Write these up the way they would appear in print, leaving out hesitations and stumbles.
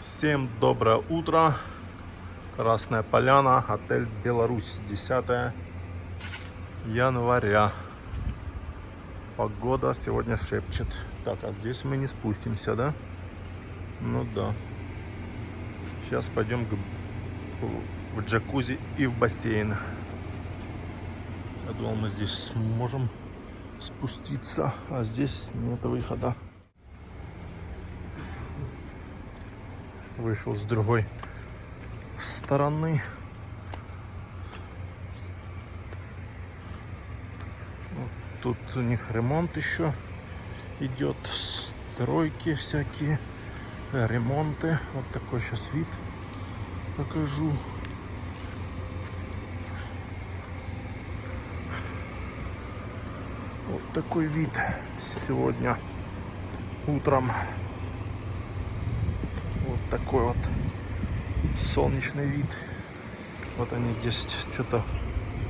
Всем доброе утро. Красная Поляна, отель Беларусь, 10 января. Погода сегодня шепчет. Так, а здесь мы не спустимся, да? Ну да. Сейчас пойдем в джакузи и в бассейн. Я думал, мы здесь сможем спуститься, а здесь нет выхода. Вышел с другой стороны. Вот тут у них ремонт еще идет, стройки всякие, ремонты. Вот такой сейчас вид покажу. Вот такой вид сегодня утром. Вот такой вот солнечный вид. Вот они здесь что-то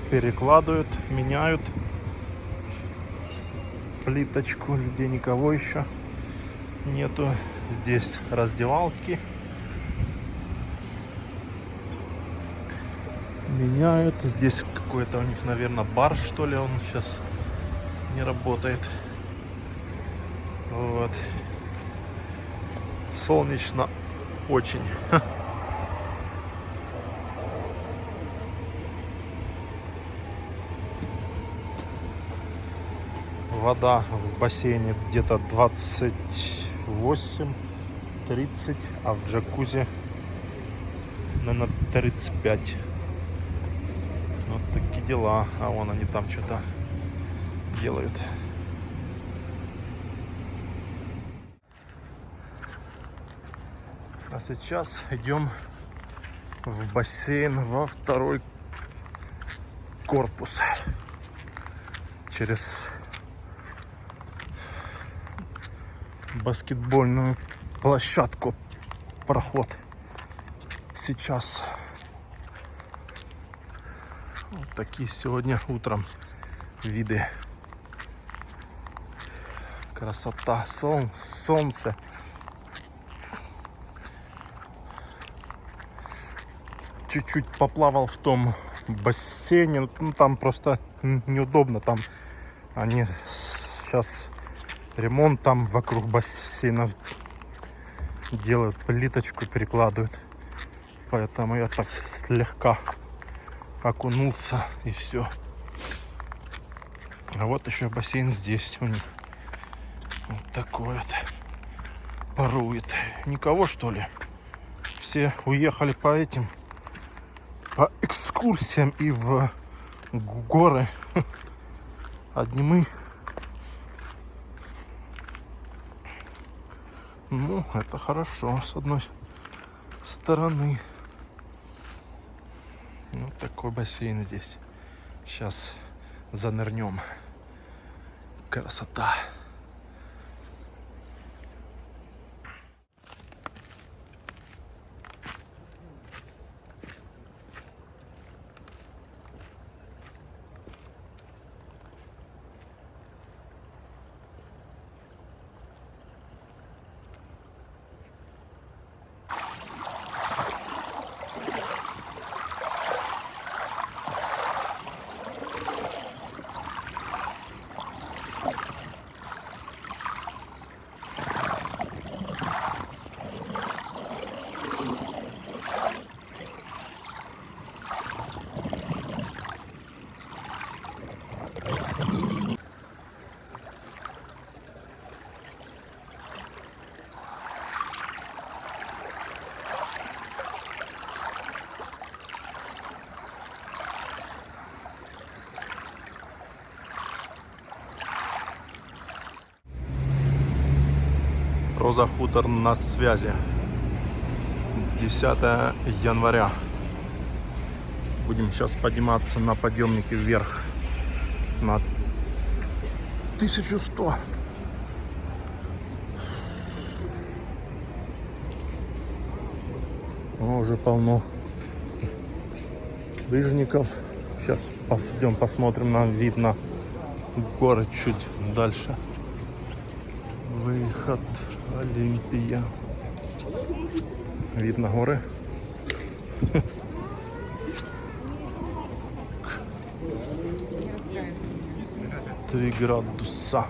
перекладывают, меняют плиточку. Людей никого еще нету. Здесь раздевалки. Меняют. Здесь какой-то у них, наверное, бар, что ли. Он сейчас не работает. Вот. Солнечно очень. Вода в бассейне где-то 28-30, а в джакузи, наверное, 35. Вот такие дела. А вон они там что-то делают. А сейчас идем в бассейн во второй корпус. Через баскетбольную площадку проход. Сейчас вот такие сегодня утром виды. Красота, солнце. Чуть-чуть поплавал в том бассейне, ну там просто неудобно, там они сейчас ремонт там вокруг бассейна делают, плиточку перекладывают, поэтому я так слегка окунулся и все. А вот еще бассейн здесь у них вот такой вот парует. Никого, что ли? Все уехали по экскурсиям и в горы. Одни мы. Ну, это хорошо, с одной стороны. Вот такой бассейн здесь. Сейчас занырнем. Красота. Роза Хутор на связи. 10 января. Будем сейчас подниматься на подъемнике вверх на 1100. Уже полно лыжников. Сейчас пойдем посмотрим на вид на город чуть дальше. Выход Олимпия. Вид на горы. Три градуса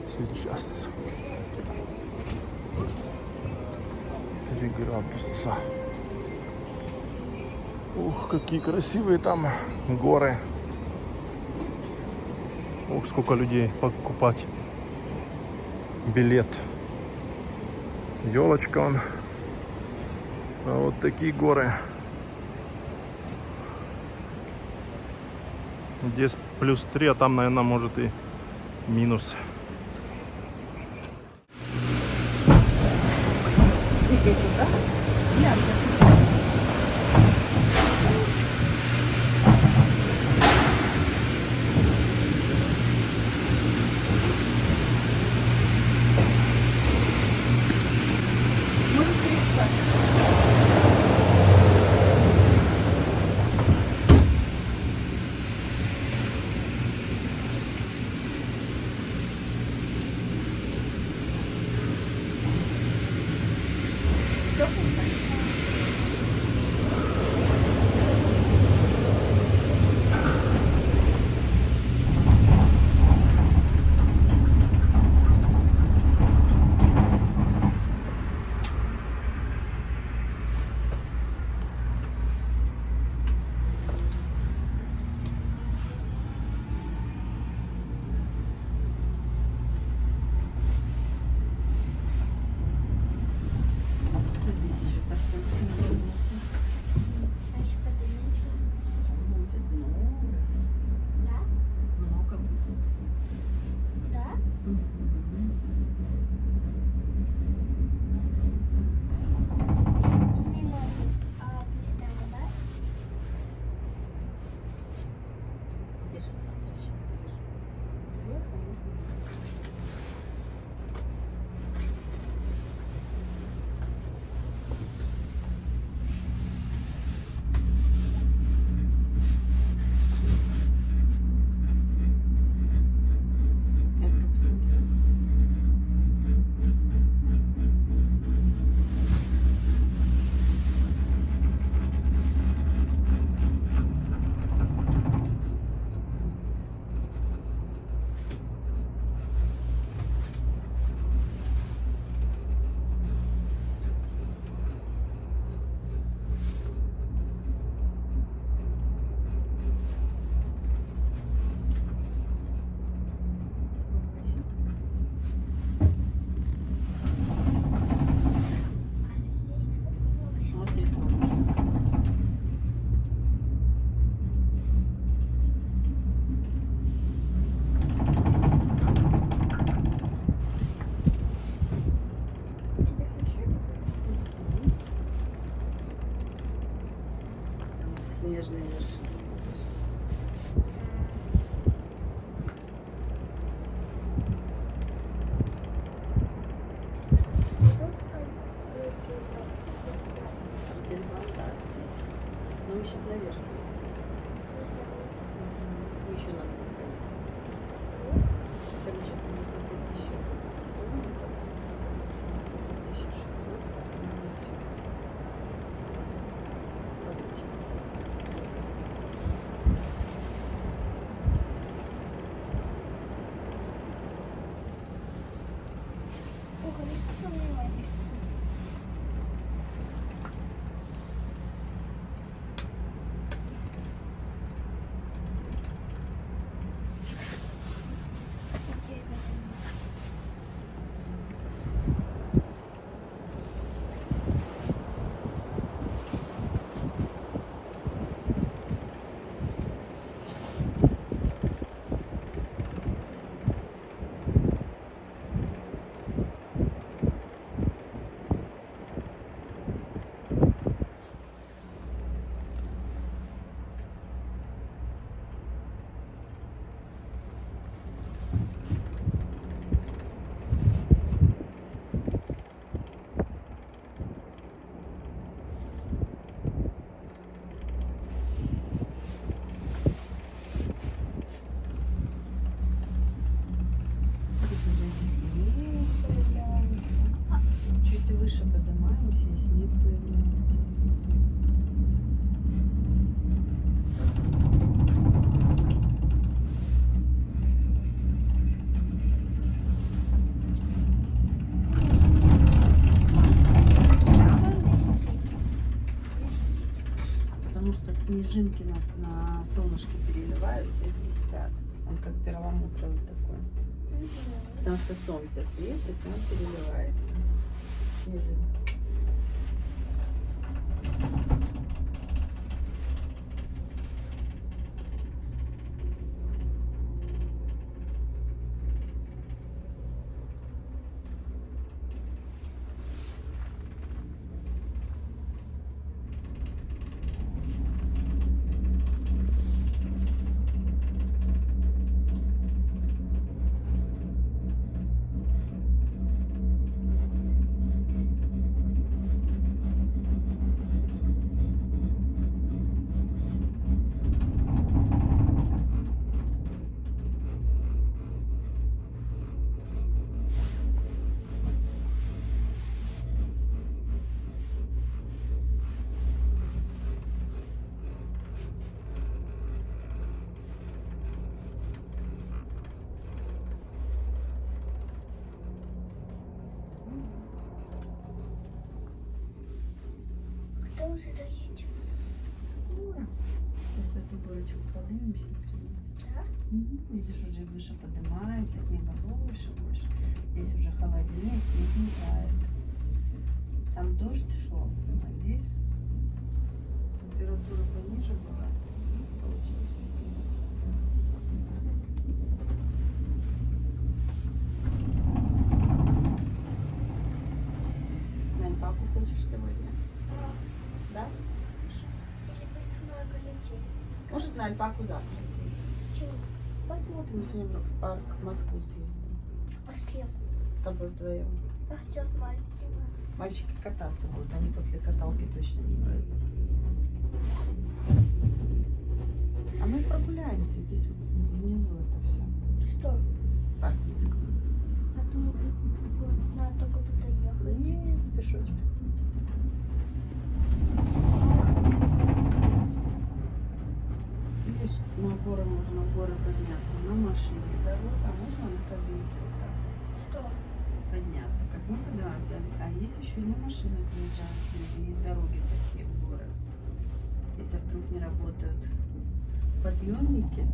сейчас. 3 градуса. Ух, какие красивые там горы. Ух, сколько людей покупать билет. Елочка он. А вот такие горы. Здесь +3, а там, наверное, может и минус. Снежный вершина. Но мы сейчас наверх едем. Еще надо поехать. Это мы сейчас на высоте 1100 метров. 16 600. все выше поднимаемся, и снег появляется. Потому что снежинки на солнышке переливаются и блестят. Он как перламутровый такой. Потому что солнце светит, и он переливается. Снежинки. Когда уже доедем? Скоро. Сейчас в эту горочку поднимемся. Да? Видишь, уже выше поднимаемся, снега больше, больше. Здесь уже холоднее, снег не тает. Там дождь шел, а здесь температура пониже была. Получился снег. На Альпаку хочешь сегодня? Да? Хорошо. Или будет много людей? Может, на Альпаку завтра съездим? Чего? Посмотрим, сегодня в парк в Москву съездим. А с кем? С тобой вдвоем. А хотят маленького. Мальчики кататься будут, они после каталки точно не пройдут. А мы прогуляемся, здесь внизу это все. Что? Парк Москвы. А то надо только туда ехать. Не, пешочек. Видишь, на горы можно в горы подняться на машине. Дорога, а можно на кабинке вот так вот Что? подняться. Как мы поднимаемся. А есть еще и на машинах приезжают люди. Есть дороги такие в горы. Если вдруг не работают подъемники,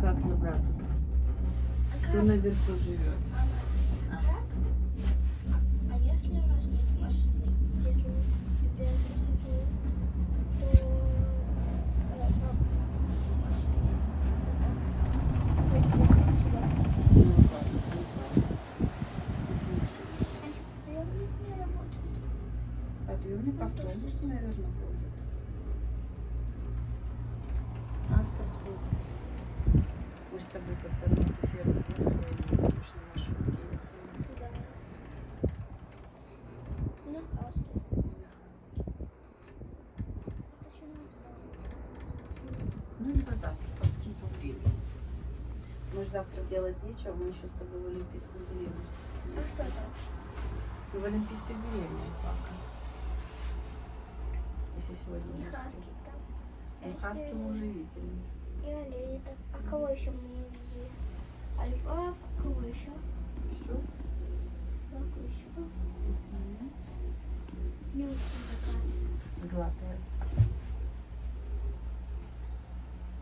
как добраться-то? А Кто как? наверху живет? А как? А если у нас нет машины? Если у тебя есть то машина сюда. Сюда. Ну, ладно, не ладно. Если машина. Приемник не работает. Подъемник, Ну, то, автобусы, что- наверное, ходят. Транспорт ходит. Мы с тобой как-то на эту ферму ехали, и воздушные маршрутки ехали. Да. На хаосе. Хочу на Ну, либо завтра, посмотрим по времени. Может, завтра делать нечего, мы еще с тобой в Олимпийскую деревню А съездим. что там? Ну, в Олимпийской деревне Альпака. Если сегодня И не хаски успеем. там. Ну, хаски мы уже видели. И олени. А кого еще мы не видели? Альпаку, кого еще? Все. Кого еще? Не очень такая. Сглатывай.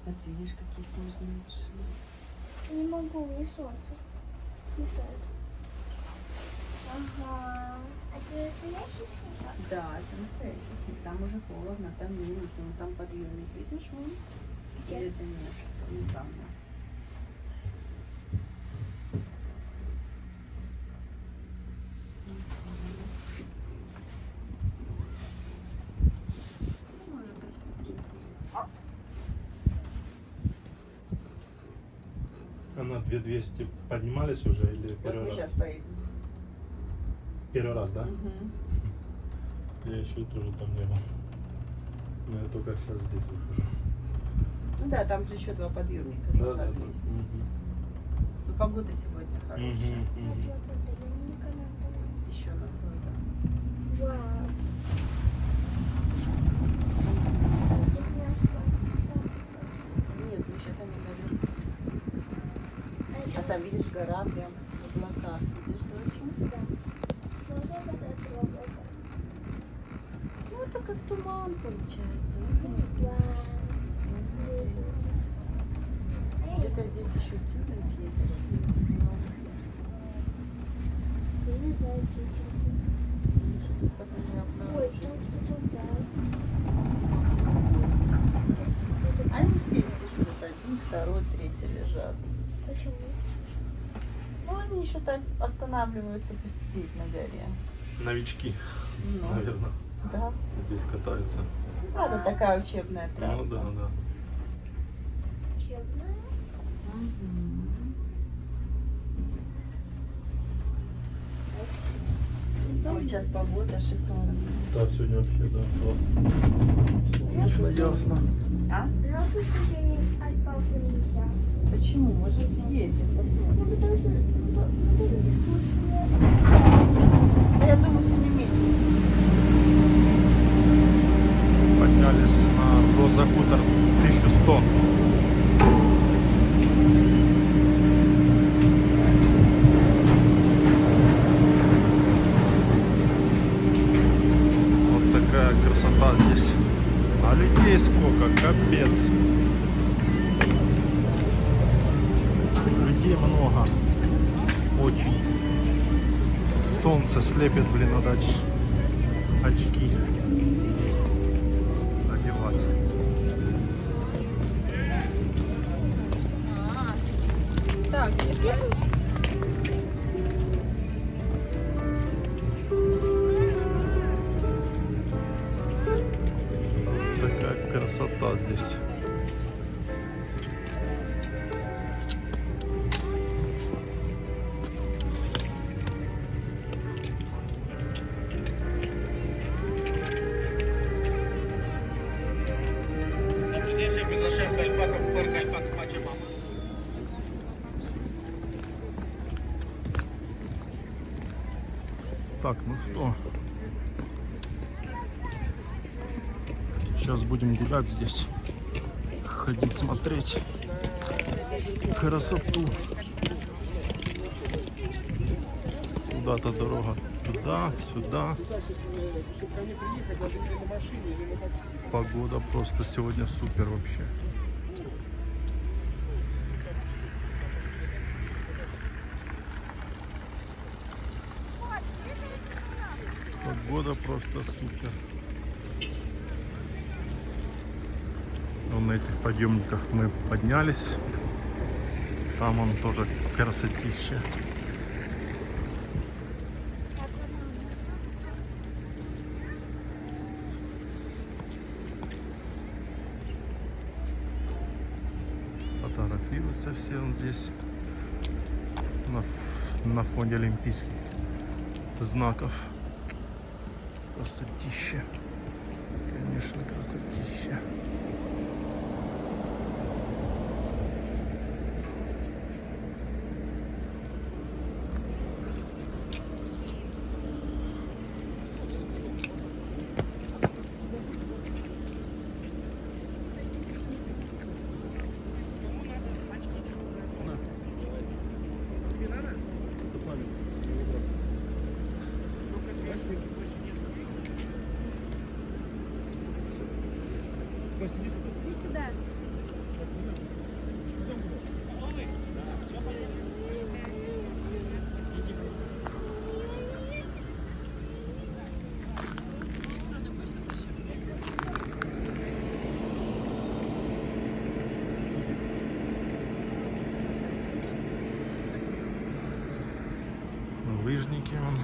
Смотри, видишь, какие снежные машины. Не могу, не солнце. Мешает. Ага. А ты настоящий снег? Да, это настоящий снег. Там уже холодно, там минус, вон там подъемник. Видишь, вон? Где? Или это нет? Вон там. Да. Ну, мы уже почти приехали. А на 2200 поднимались уже или Вот первый мы раз? сейчас поедем. Первый раз, да? Мгм. Я еще тоже там не был. Но я только сейчас здесь выхожу. Ну да, там же еще два подъемника. Да, на да, да. 200. Мгм. Ну, погода сегодня хорошая. Мгм, мгм. Вот подъемника надо. Еще на двое, да. гора прям в облаках. Видишь, доча? Да. Можно кататься в облаках? Ну, это как туман получается. Видишь? Где-то здесь еще тюбинг есть. Я что-то не поняла. Я не знаю, где это. Ну, что-то с тобой не Ой, обнаружил. там кто-то упал. Они все, видишь, вот один, второй, третий лежат. Почему? Ну, они еще так останавливаются посидеть на горе. Новички, Ну, наверное, да. здесь катаются. Ладно, такая учебная трасса. Ну да, да. Учебная? Мгм. Ой, сейчас погода шикарная. Да, сегодня вообще, да, класс. Солнечно, ясно. А? Жалко, что сегодня с Альпалку нельзя. Почему? Может, съездим, посмотрим. Ну, потому что Да, я думаю, сегодня меньше. Поднялись на Роза Хутор 1100. Вот такая красота здесь. А людей сколько, капец. Людей много. Очень. Солнце слепит, блин, надо очки одеваться. Так, Такая красота здесь. Всех приглашаем в Альпака, в парк Альпака Пачамама. Так, ну что, сейчас будем гулять здесь, ходить, смотреть красоту. Куда-то дорога туда, сюда. Погода просто сегодня супер вообще. Погода просто супер. На этих подъемниках мы поднялись. Там он тоже красотища. Фотографируются все он здесь на фоне олимпийских знаков. Красотища. Конечно, красотища. Лыжники вон.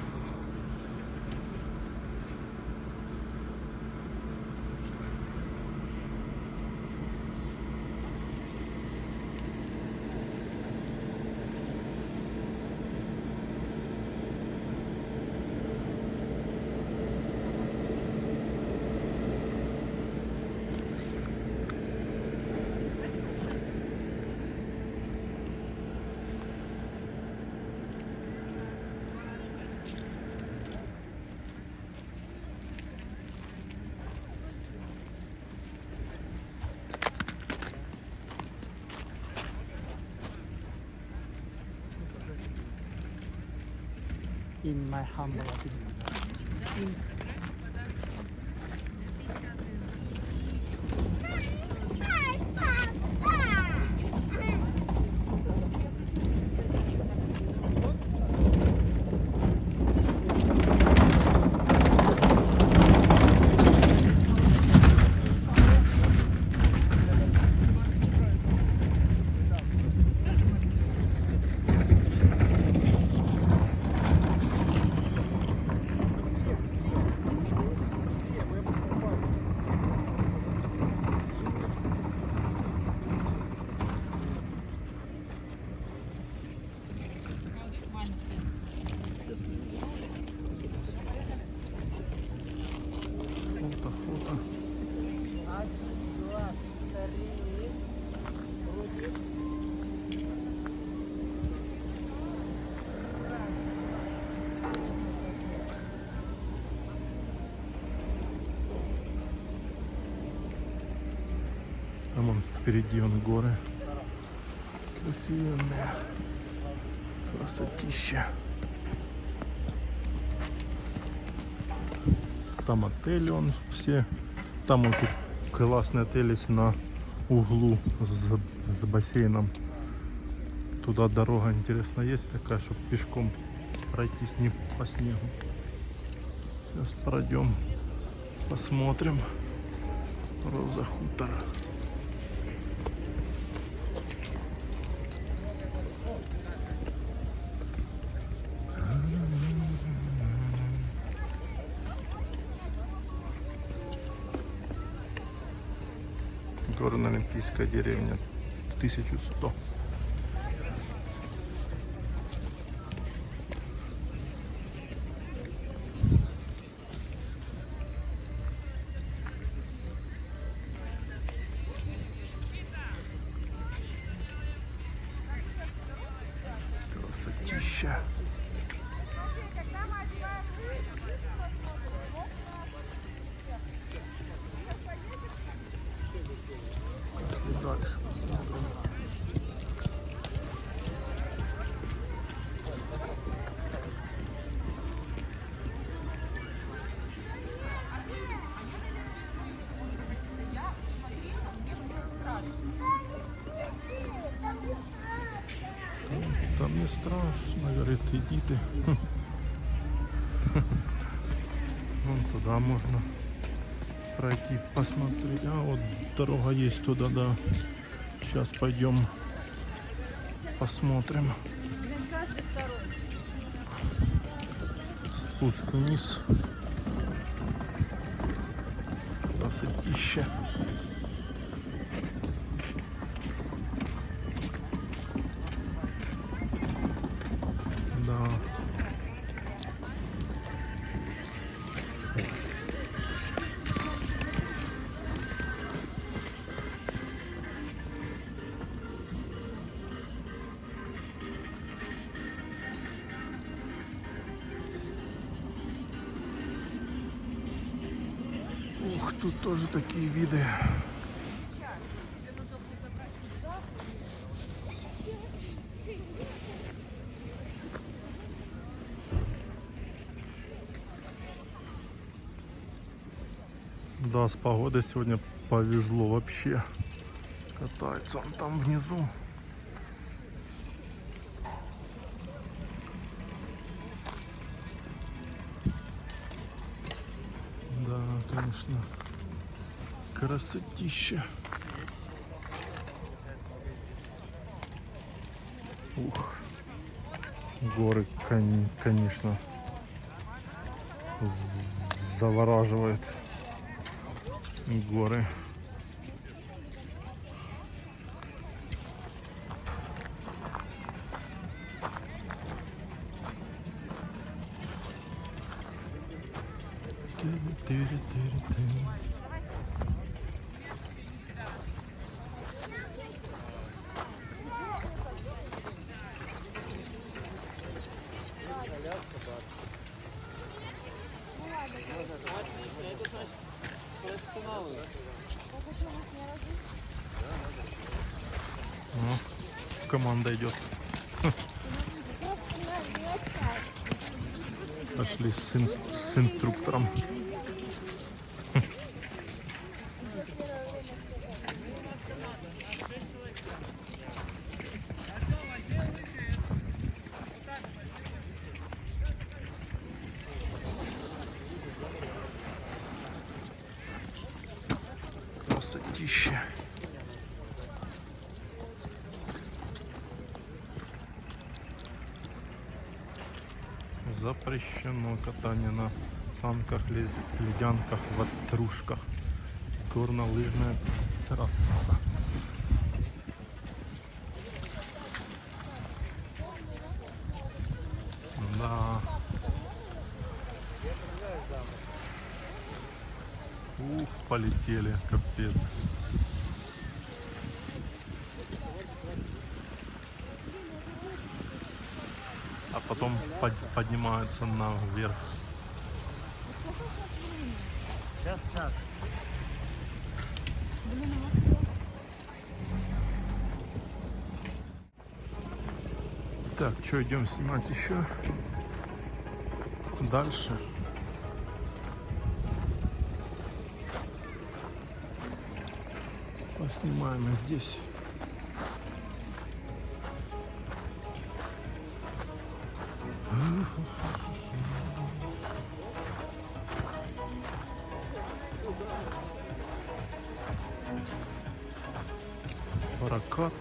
in my humble opinion. Фото. Там он впереди он горы. Красивые. Красотища. Там отели он все. Там вот классный отель есть на углу с бассейном. Туда дорога интересная есть такая, чтобы пешком пройтись не по снегу. Сейчас пройдем, посмотрим. Роза хутор. Горно-Олимпийская деревня 1100. Красотища. Дальше посмотрим. Там не страшно, говорит, иди ты. Вон туда можно пройти, посмотреть. А вот дорога есть туда, да. Сейчас пойдем посмотрим. Спуск вниз. Красотища. Да. Ух, тут тоже такие виды. Да, с погодой сегодня повезло вообще. Катается он там внизу. Да, конечно. Красотища. Ух. Горы, конечно, завораживают. Горы. Ну, команда идет. Пошли с инструктором. Красотища. Запрещено катание на санках, ледянках, ватрушках. Горнолыжная трасса. Да. Ух, полетели, капец. А потом поднимаются наверх. Так, что, идем снимать еще дальше. Поснимаем и здесь. Прокат,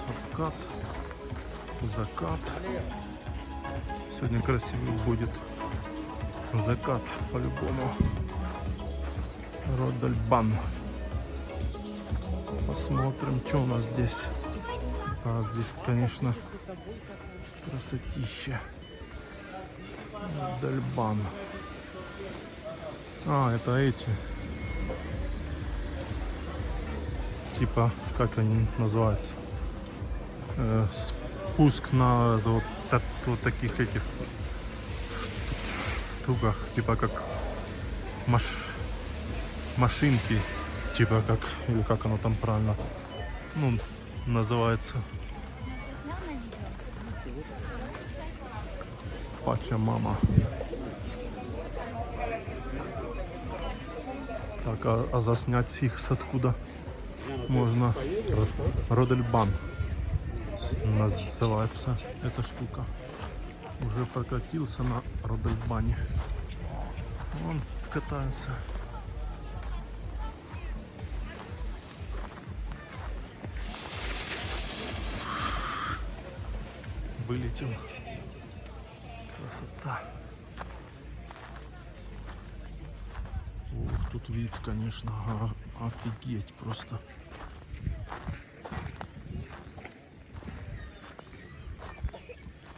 откат, закат. Сегодня красивый будет закат по-любому. Родельбан. Посмотрим, что у нас здесь. А здесь, конечно, красотища. Родельбан. А, это эти. Типа, как они называются? Спуск на вот таких этих штуках, типа как машинки, типа как, или как оно там правильно, ну, называется. Пачамама. Так, а заснять их с откуда можно? Родельбан называется эта штука. Уже прокатился на Родельбане. Он катается. Вылетел. Красота. Ух, тут вид, конечно, офигеть просто.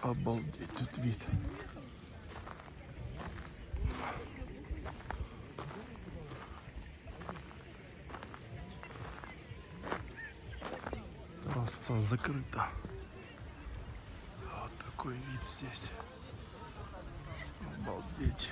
Обалдеть, тут вид. Трасса закрыта. Вот такой вид здесь. Обалдеть.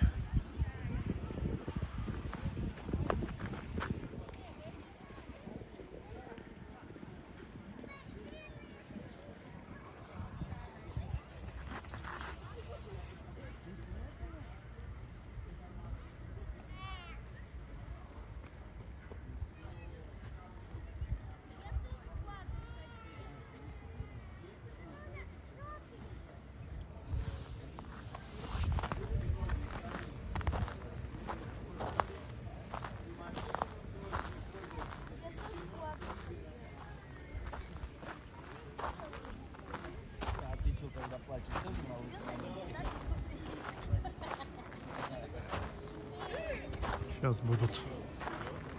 Сейчас будут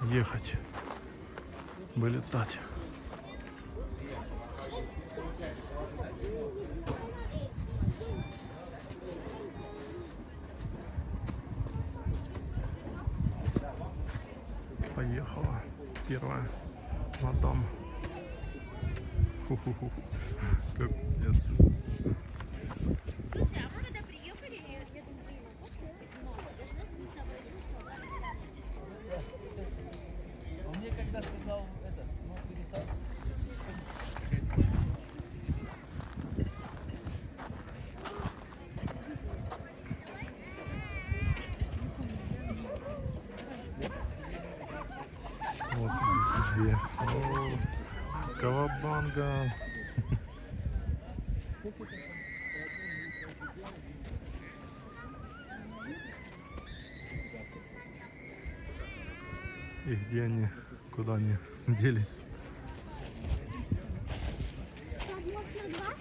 ехать, вылетать. Поехала первая мадам. Ху-ху-ху. Капец. Слушай, а мы когда приехали, я думаю, блин, а вот мы сообразили, что Он мне когда сказал это, ну, пересадку. Кавабанга. И где они, куда они делись? Так, можно два?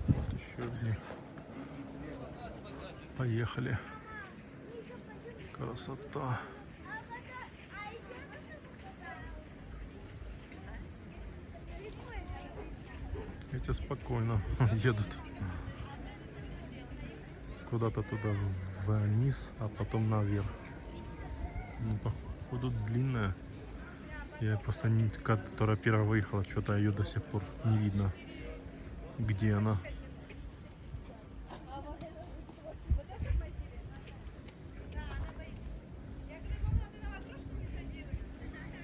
Вот еще одни. Поехали. Красота. Эти спокойно едут куда-то туда вниз, а потом наверх. Ну, походу длинная. Я просто которая первая выехала, что-то ее до сих пор не видно, где она.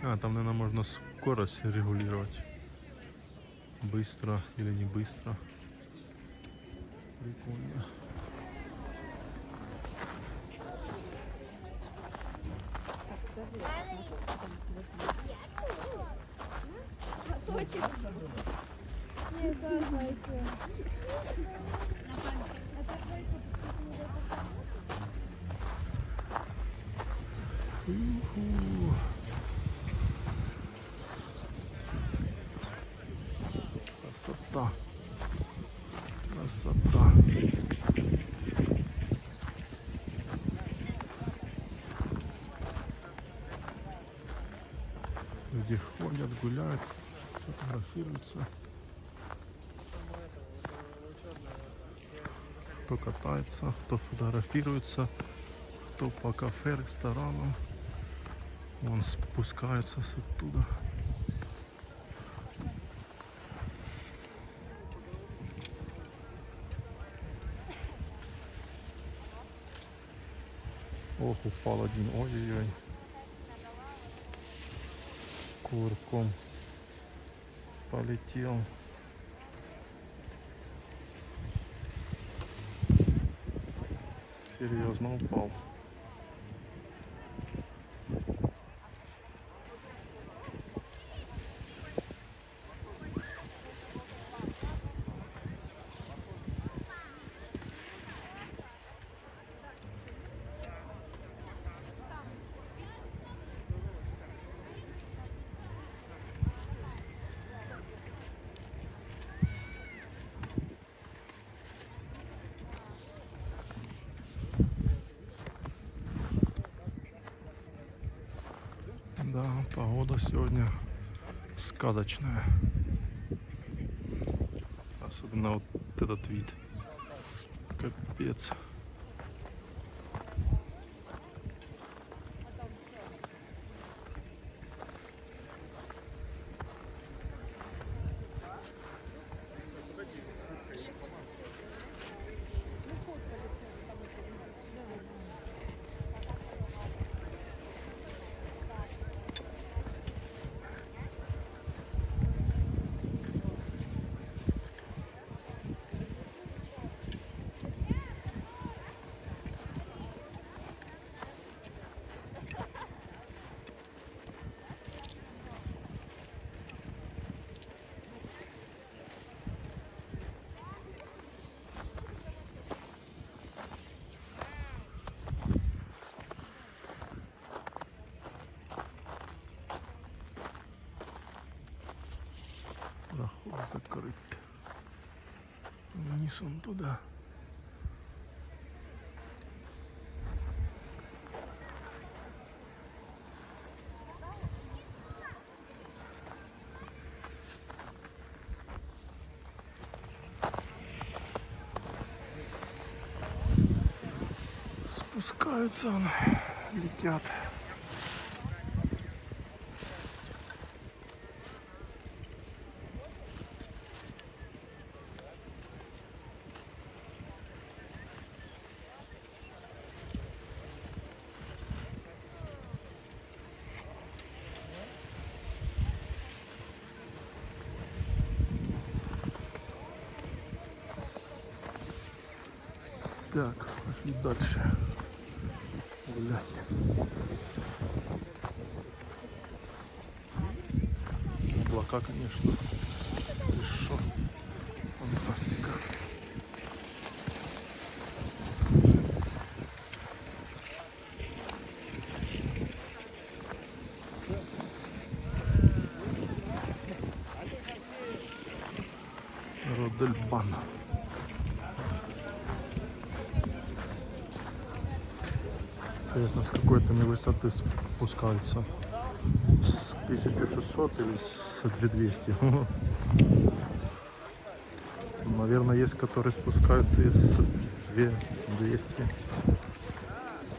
А, там, наверное, можно скорость регулировать. Быстро или не быстро. Прикольно. Нет, да, знаю, что. Уху. Красота. Красота. Люди ходят, гуляют, фотографируются. Кто катается, кто фотографируется, кто по кафе, ресторанам. Вон спускается с оттуда. Ох, упал один. Ой-ой-ой. Кувырком полетел. Серьезно упал. Да, погода сегодня сказочная. Особенно вот этот вид. Капец. Проход закрыт. Вниз он туда. Спускаются, летят. Так, пошли дальше гулять. Облака, конечно. И шо? Фантастика. Родельбан. Интересно, с какой-то они высоты спускаются. С 1600 или с 2200. Наверное, есть, которые спускаются и с 2200.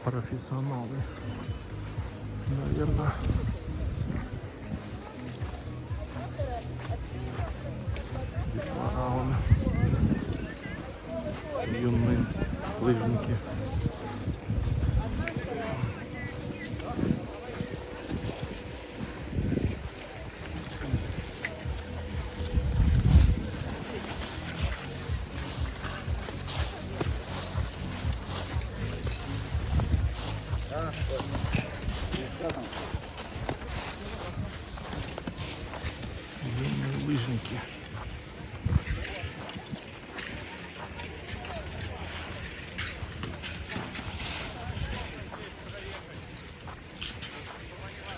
Профессионалы. Наверное. Фараон. Юные лыжники. Юные лыжники.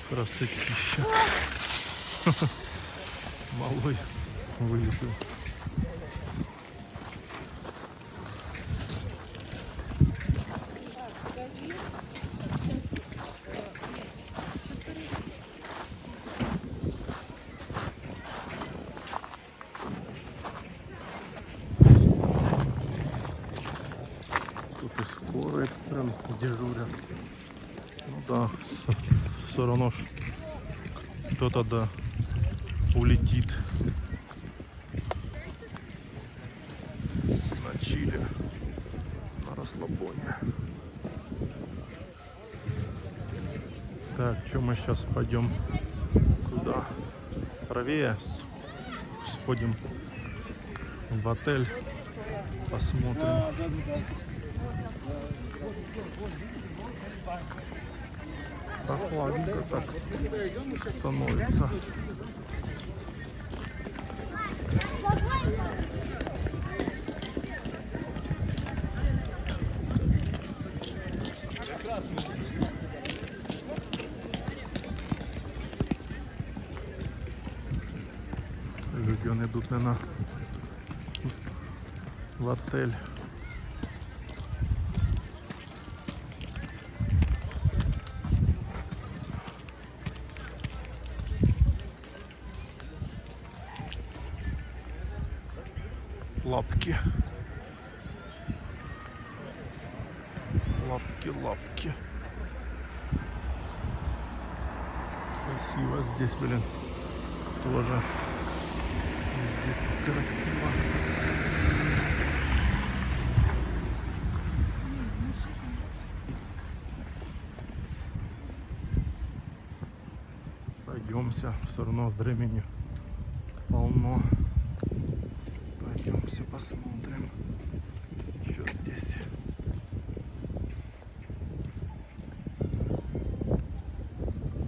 Красотища. Малой вылетел. Тут и скорые прям дежурят. Ну да, все равно ж кто-то да улетит на чили, на расслабоне. Так, что мы сейчас пойдем куда? Правее сходим в отель, посмотрим. Прохладненько так становится. Люди вони йдуть не на в отель. Лапки. Лапки, лапки. Красиво здесь, блин. Тоже везде красиво. Пойдемся, все равно времени полно. Пойдемся посмотрим, что здесь.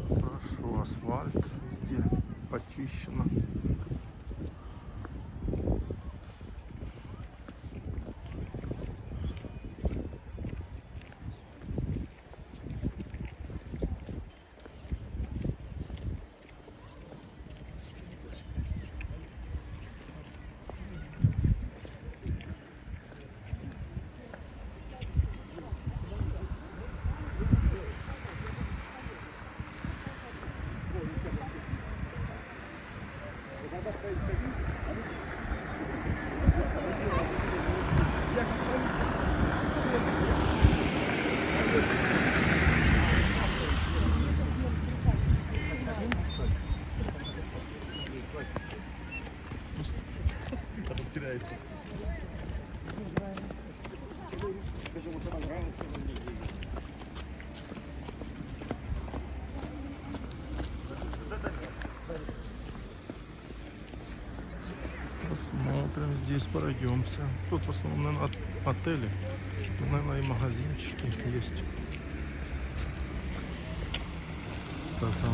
Хорошо, асфальт везде почищено. здесь пройдемся. Тут в основном, наверное, отели, наверное, и магазинчики есть. Даже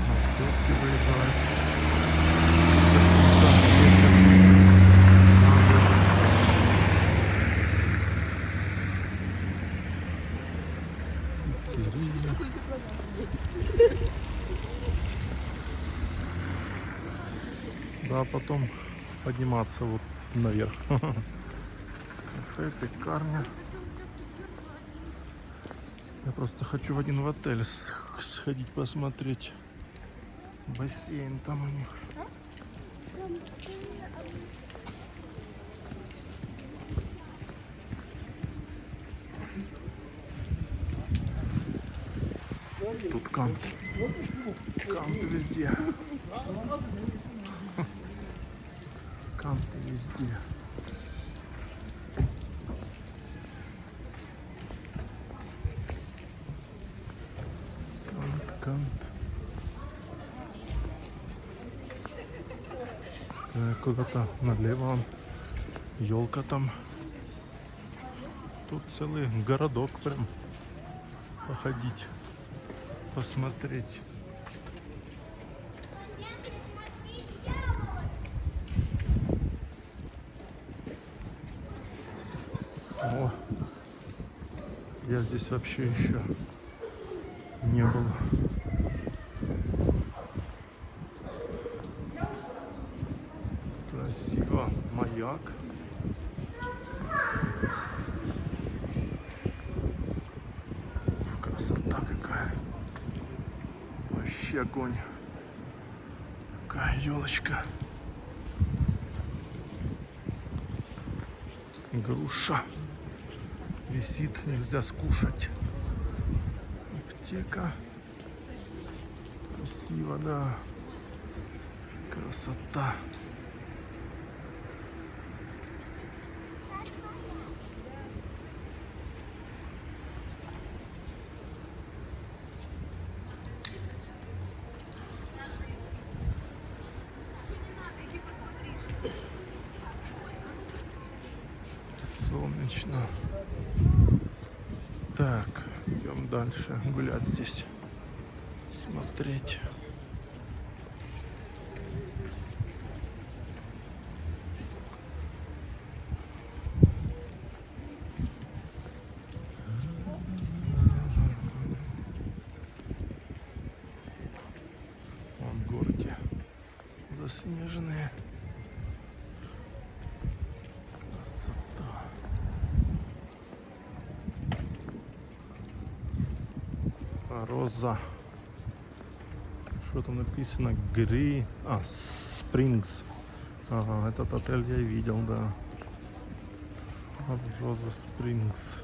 маршрутки выезжают. Да, потом подниматься вот наверх. Кафе, пекарня. Я просто хочу в один в отель сходить посмотреть. Бассейн там у них. Тут канты. Канты везде. Канты везде. Кант. Так, куда-то налево. Елка там. Тут целый городок прям. Походить, посмотреть. О, я здесь вообще еще не был. Красиво. Маяк. Красота какая. Вообще огонь. Какая елочка. Груша. Висит, нельзя скушать. Аптека. Красиво, да. Красота. Солнечно. Так, идем дальше гулять здесь, смотреть. Вон горки заснеженные. Красота. Роза. Что там написано? Спрингс. Ага, этот отель я видел, да. Роза Спрингс.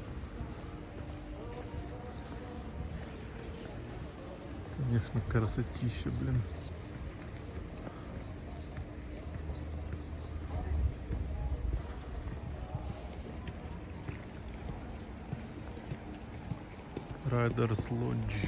Конечно, красотища, блин. Райдерс Лодж.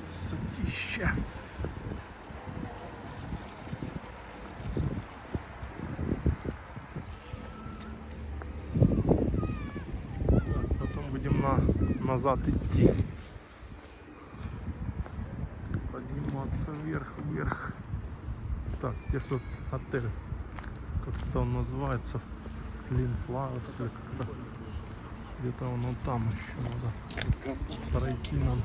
Красотища. Будем назад идти, подниматься вверх. Так, где что отель, как-то он называется, Флин Флауэрс или как-то, где-то он там еще надо пройти нам.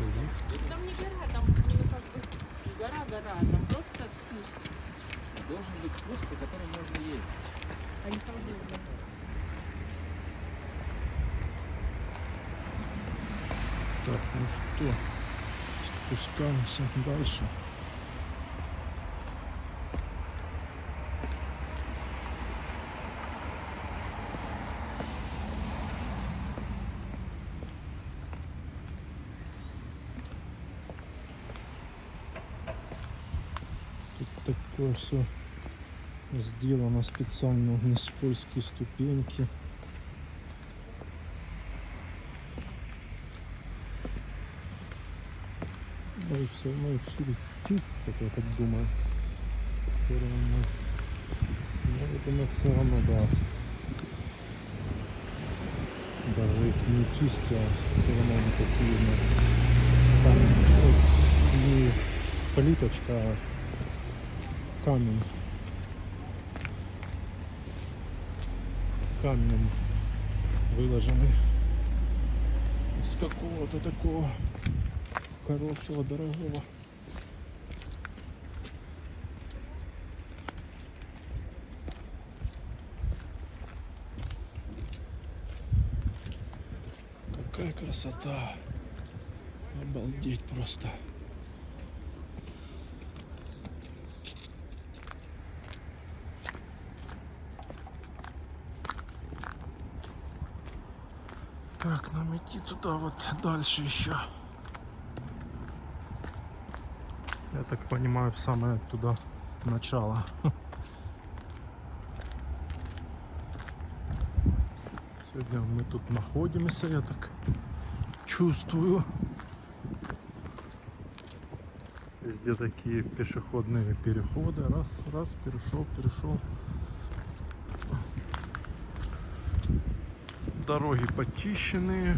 Лифт. Там не гора, там гора, там просто спуск. Должен быть спуск, по которому можно ездить. А не ходили. Так, ну что, спускаемся дальше. такое все сделано специально, не скользкие ступеньки. Ну и все равно их всюду чистят, я так думаю. Все равно. Но я думаю, все равно, да. Даже их не чистят, все равно они такие, ну, там не плиточка, а камень. Камнем выложены из какого-то такого хорошего, дорогого. Какая красота! Обалдеть просто! Так, нам идти туда вот дальше еще. Я так понимаю, в самое туда начало. Сегодня мы тут находимся, я так чувствую. Везде такие пешеходные переходы. Раз, перешел. Дороги почищенные.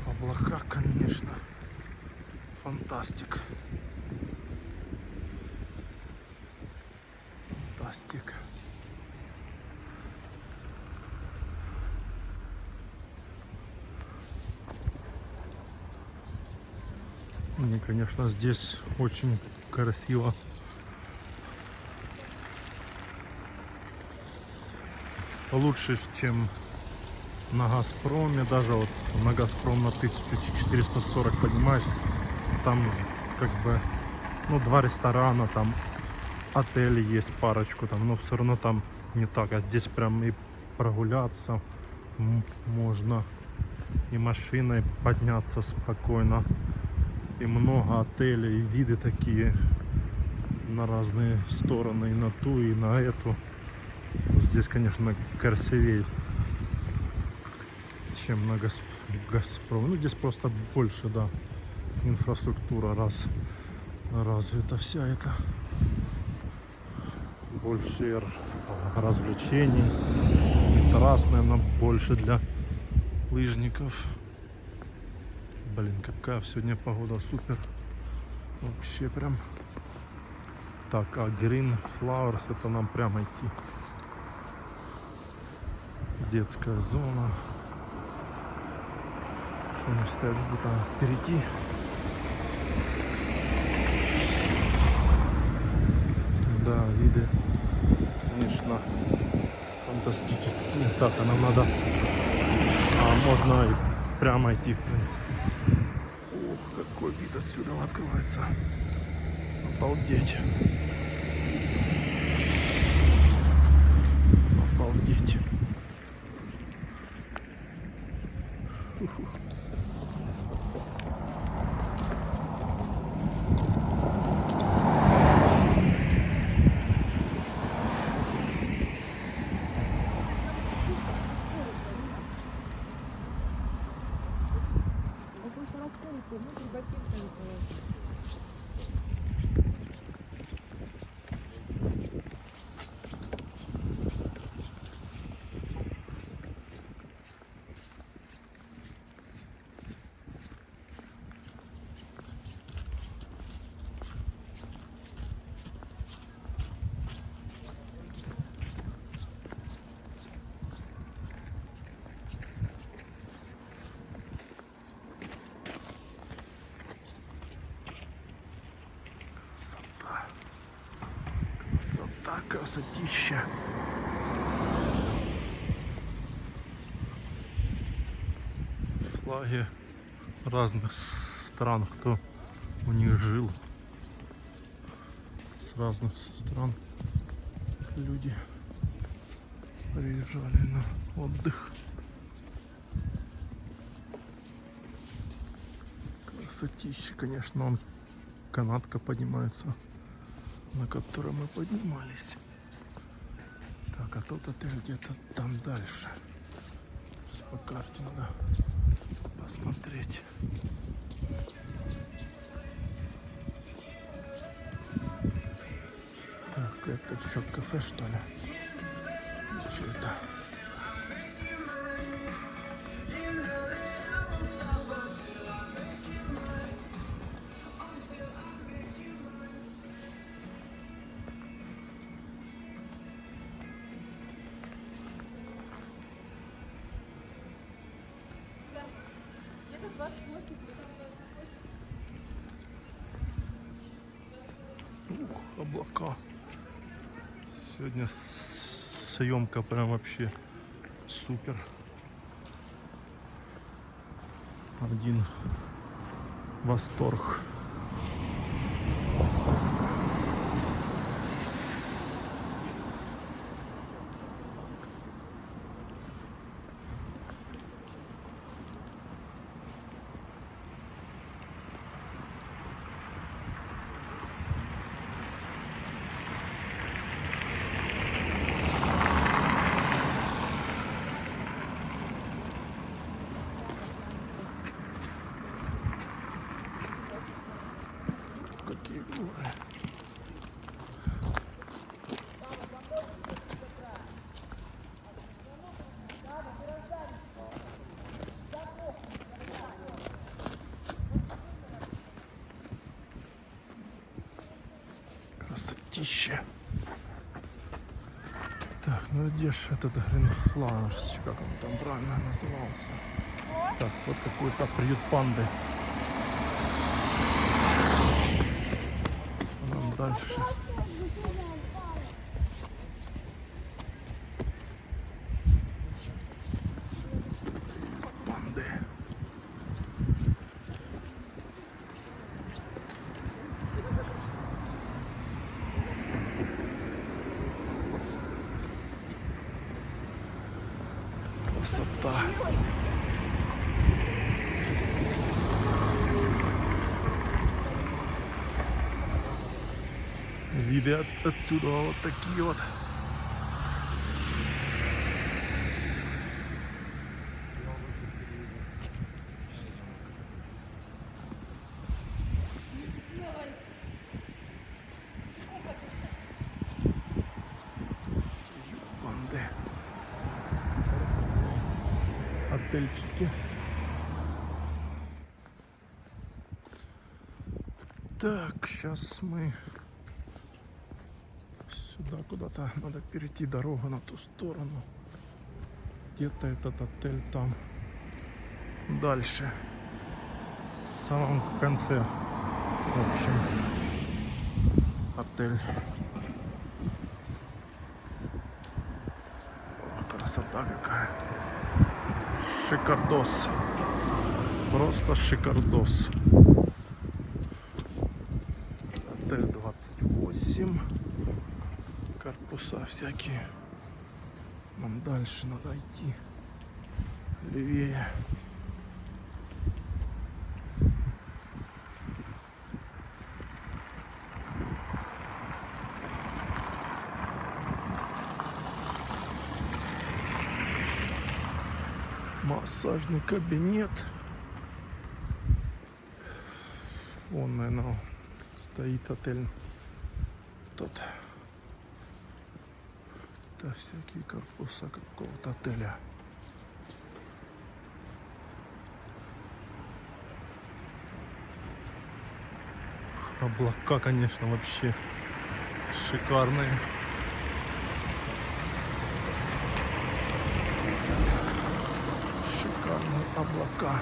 Облака, конечно, фантастик. Фантастик. Мне, конечно, здесь очень красиво. Лучше, чем на Газпроме. Даже вот на Газпром на 1440 поднимаешься. Там как бы, ну, 2 ресторана, там отели есть парочку, там, но все равно там не так. А здесь прям и прогуляться можно, и машиной подняться спокойно. И много отелей, и виды такие на разные стороны, и на ту, и на эту. Здесь, конечно, красивее, чем на Газпром. Ну, здесь просто больше, да, инфраструктура развита вся эта. Больше развлечений. И трасс, наверное, больше для лыжников. Блин, какая сегодня погода, супер. Вообще прям. Так, а Green Flowers, это нам прямо идти. Детская зона. Что они стоят, ждут, перейти. Да, виды, конечно, фантастические. Так, а нам надо... можно и прямо идти, в принципе. Ох, какой вид отсюда открывается. Обалдеть. Обалдеть. Красота, красотища. Флаги разных стран, кто у них жил. С разных стран люди. приезжали на отдых. Красотища, конечно, он канатка поднимается, на которой мы поднимались. Так, а тот отель где-то там дальше. По карте надо посмотреть. Так, это что, кафе, что ли? Что это? Ух, облака. Сегодня съемка прям вообще супер. Один восторг. Какие горы. Красотища. Так, ну где ж этот Greenflowers, как он там правильно назывался? Так, вот какой-то приют панды. Нам дальше. Панды. Красота. Виды отсюда вот такие вот. Панды. Отельчики. Так, сейчас мы сюда куда-то надо перейти дорогу на ту сторону. Где-то этот отель там дальше, в самом конце. В общем, отель. О, красота какая. Шикардос. Просто шикардос. Отель 28. Корпуса всякие. Нам дальше надо идти. Левее. Массажный кабинет. Вон, наверное, стоит отель. Тут. Это всякие корпуса какого-то отеля. Облака, конечно, вообще шикарные. Шикарные облака.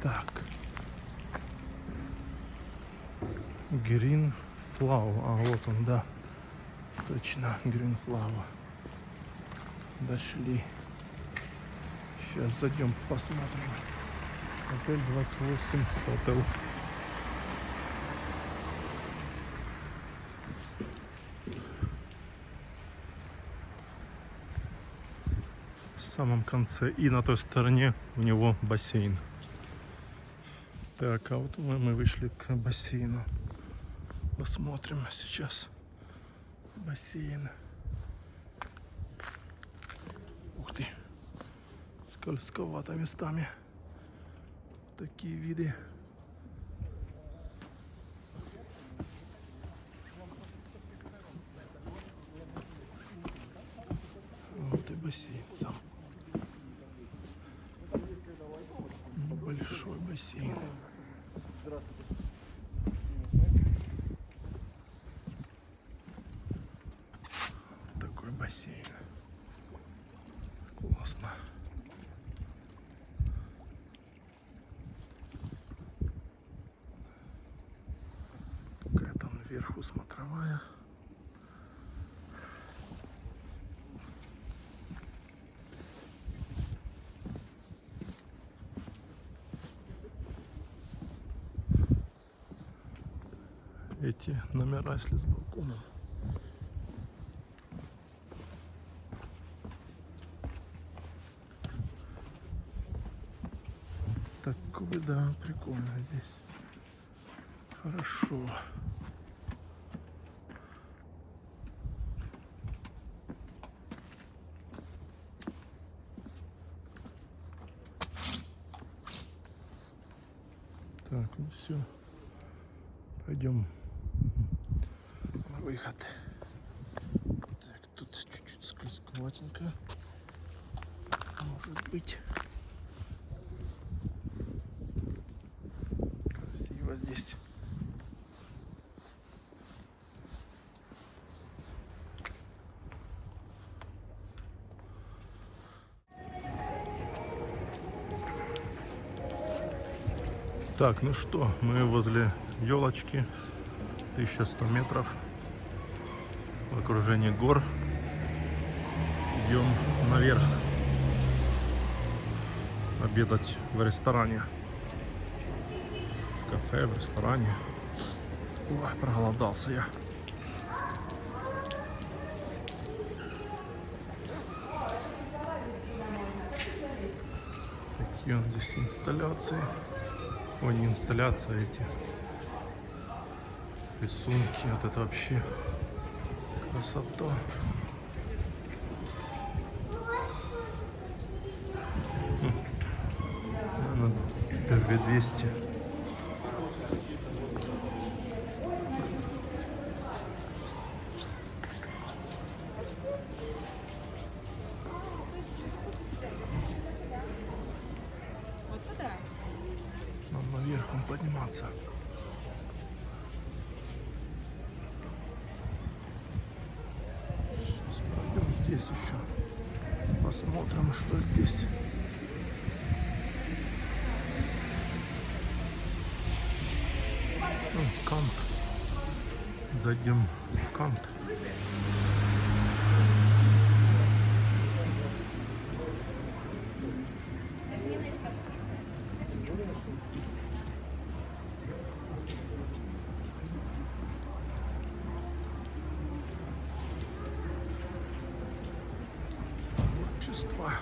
Так. Green Flower. А, вот он, да. Точно, Green Flower. Дошли. Сейчас зайдем, посмотрим. Отель 28 Хотел. В самом конце. И на той стороне у него бассейн. Так, а вот мы вышли к бассейну. Посмотрим сейчас бассейн. Ух ты, скользковато местами. Такие виды. Вот и бассейн сам. Небольшой бассейн. Такой бассейн. Классно. Какая там наверху смотровая. Эти номера, если с балконом. Такой, да, прикольно здесь. Хорошо. Так, ну все. Пойдем на выход. Так, тут чуть-чуть скользковатенько. Может быть. Красиво здесь. Так, ну что, мы возле елочки, 1100 метров, в окружении гор, идем наверх, обедать в ресторане, в кафе, в ресторане. Ой, проголодался я. Такие вот здесь инсталляции. Ой, не инсталляция, эти рисунки. Вот это вообще красота. Наверное, 2200. Нам наверх подниматься. Сейчас пройдем здесь еще. Посмотрим, что здесь. Ну, Кант. Зайдем в Кант. Творчество.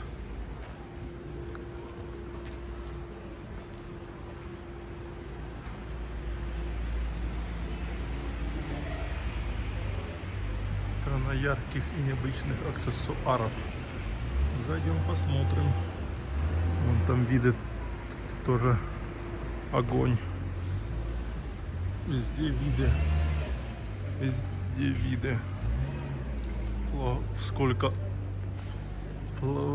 Страна ярких и необычных аксессуаров. Зайдем, посмотрим. Вон там виды тоже огонь. Везде виды. Везде виды. Сколько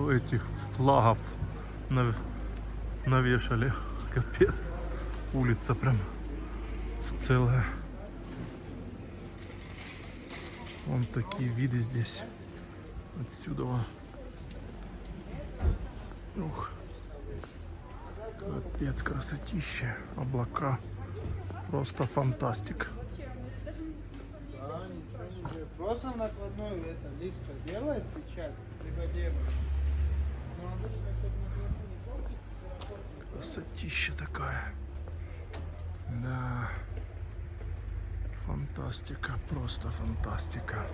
этих флагов навешали. Капец. Улица прям целая. Вон такие виды здесь. Отсюда. Ух. Капец, красотища. Облака. Просто фантастик. Просто накладной это листья делает печать, либо делает. Но обычно, чтобы накладной не портить, Красотища такая. Да. Фантастика, просто фантастика.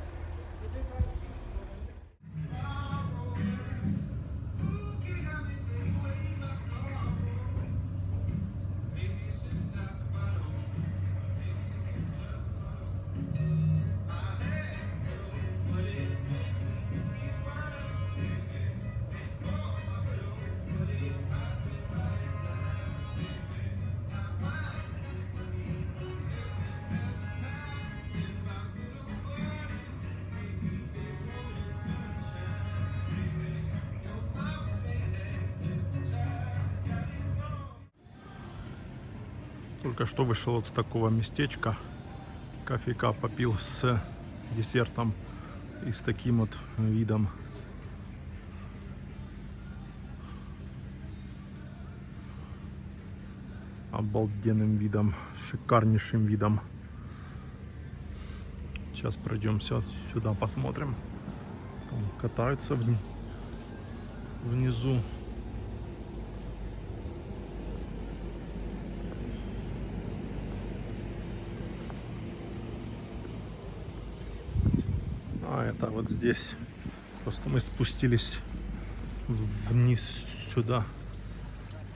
Только что вышел вот с такого местечка. Кофейка попил с десертом и с таким вот видом. Обалденным видом, шикарнейшим видом. Сейчас пройдемся сюда, посмотрим. Там катаются внизу. А это вот здесь. Просто мы спустились вниз сюда.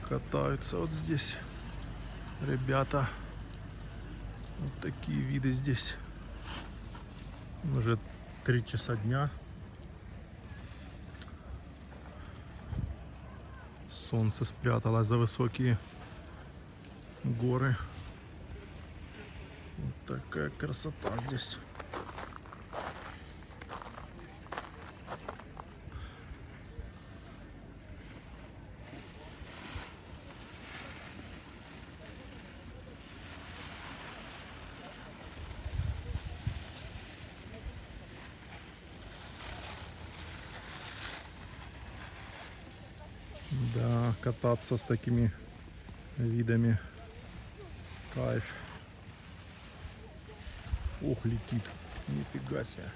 Катаются вот здесь ребята. Вот такие виды здесь. Уже 3 часа дня. Солнце спряталось за высокие горы. Вот такая красота здесь. Да, кататься с такими видами. Кайф. Ох, летит. Нифига себе.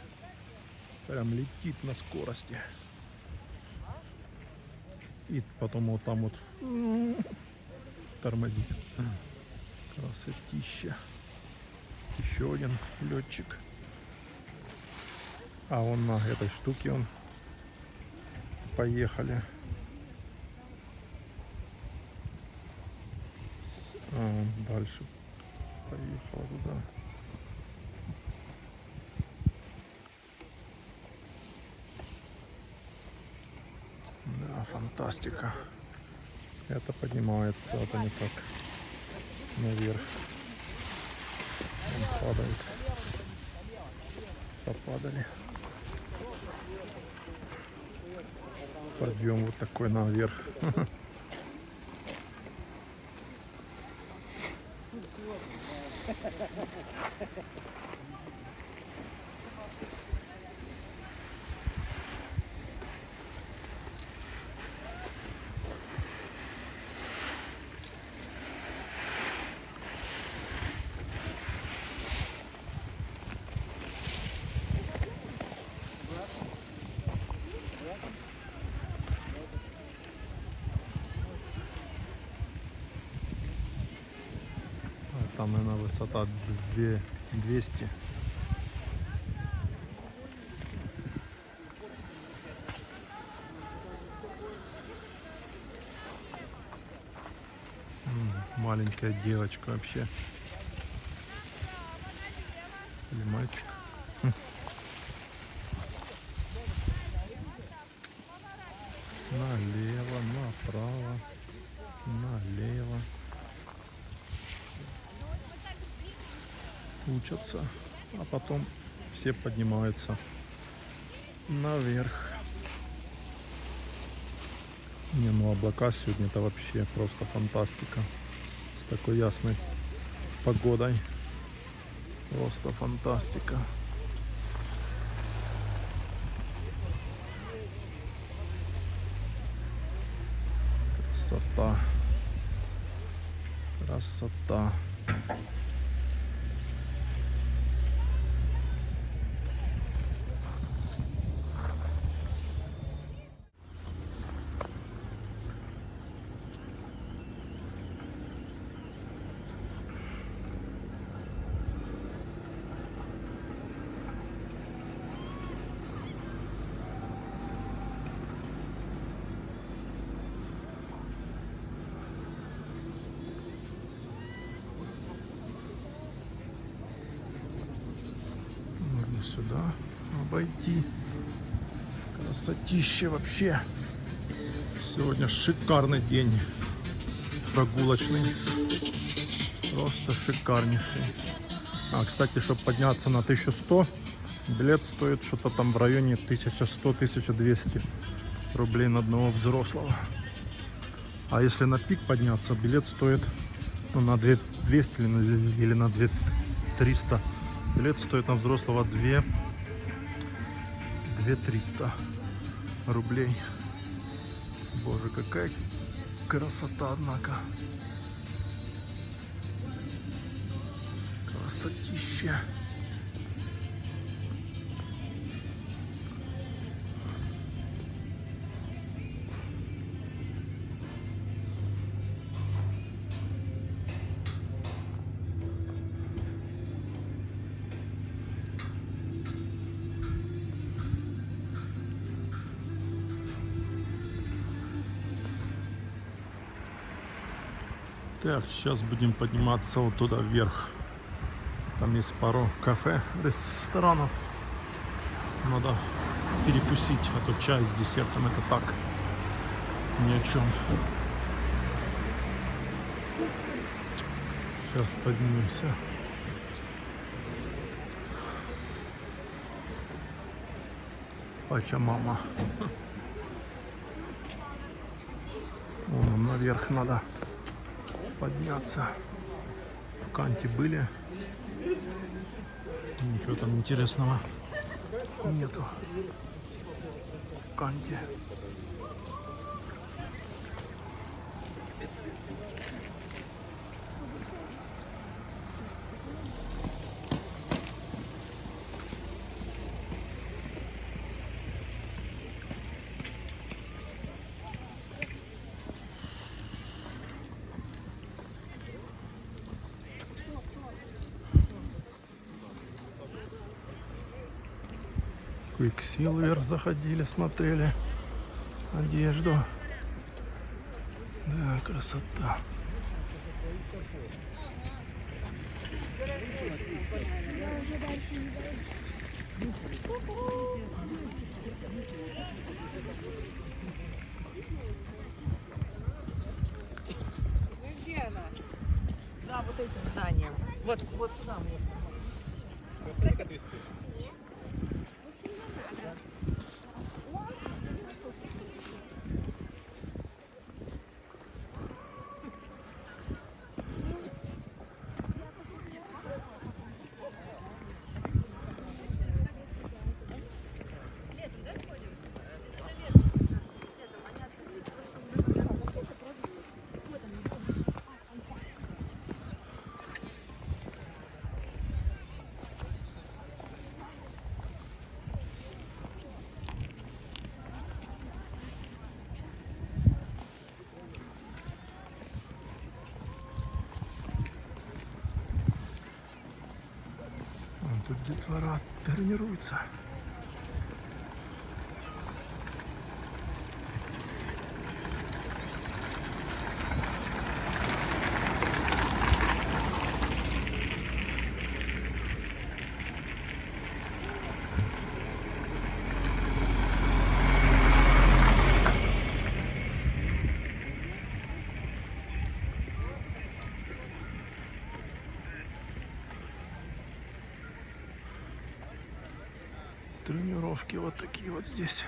Прям летит на скорости. И потом вот там вот тормозит. Красотища. Еще один летчик. А он на этой штуке он. Поехали. Дальше поехала туда. Да, фантастика. Это поднимается, это не так наверх. Он падает. Попадали. Подъем вот такой наверх. Там, наверное, высота 200. Маленькая девочка вообще. Или мальчик. Налево, направо, налево. Учатся, а потом все поднимаются наверх. Не, ну облака сегодня это вообще просто фантастика. С такой ясной погодой. Просто фантастика. Красота. Красота. обойти. Красотища вообще. Сегодня шикарный день прогулочный. Просто шикарнейший. А, кстати, чтобы подняться на 1100, билет стоит что-то там в районе 1100-1200 рублей на одного взрослого. А если на пик подняться, билет стоит на 2200 или на 2300. Билет стоит на взрослого 2300 рублей. Боже, какая красота, однако. Красотища. Так, сейчас будем подниматься вот туда вверх. Там есть пару кафе, ресторанов. Надо перекусить, а то чай с десертом это так, ни о чем. Сейчас поднимемся. Пачамама. Вон наверх надо подняться. В Канте были. Ничего там интересного нету. В Канте. Quicksilver заходили, смотрели одежду. Да, красота. Где она? За вот этим зданием. Вот туда мне. Тут детвора тренируется. Тренировки вот такие вот здесь,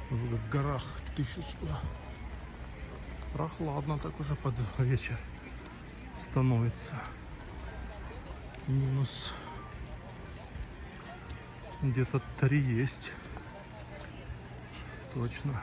в горах Тысячского. Прохладно так уже под вечер становится. Минус где-то 3 есть. Точно.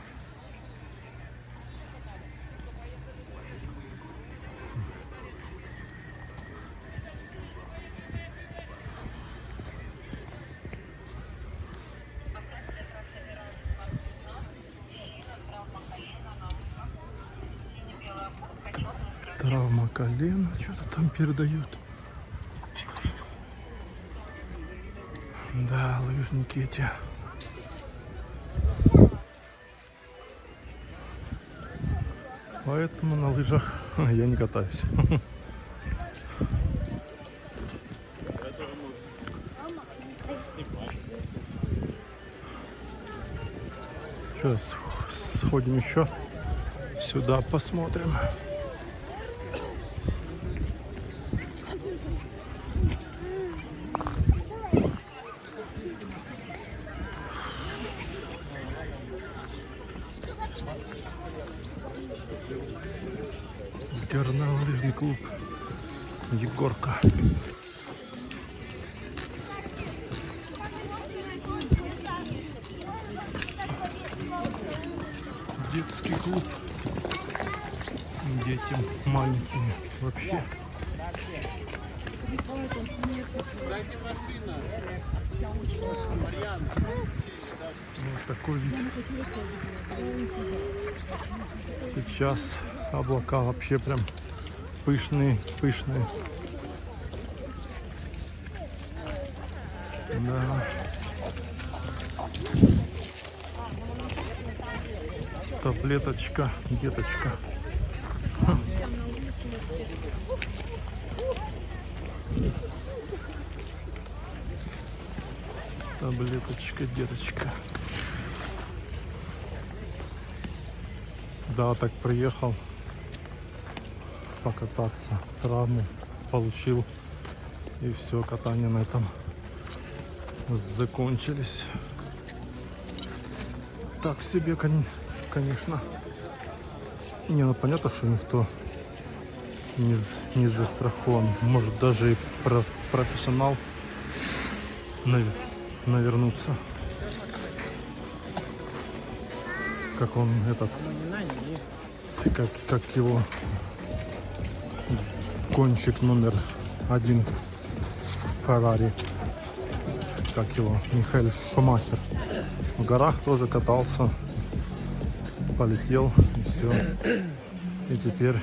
Травма колена, что-то там передают. Да, лыжники эти. Поэтому на лыжах я не катаюсь. Сейчас сходим еще сюда, посмотрим. Горнолыжный клуб Егорка. Детский клуб. Детям маленьким вообще. Вот такой вид. Сейчас облака вообще прям пышные, пышные. Да. Таблеточка, деточка. Таблеточка, деточка. Да, так приехал покататься. Травму получил. И все, катание на этом закончились. Так себе, конечно. Не, ну понятно, что никто не застрахован. Может даже и профессионал навернуться. Как он этот, как его гонщик номер 1 Феррари, как его, Михаэль Шумахер. В горах тоже катался, полетел и все. И теперь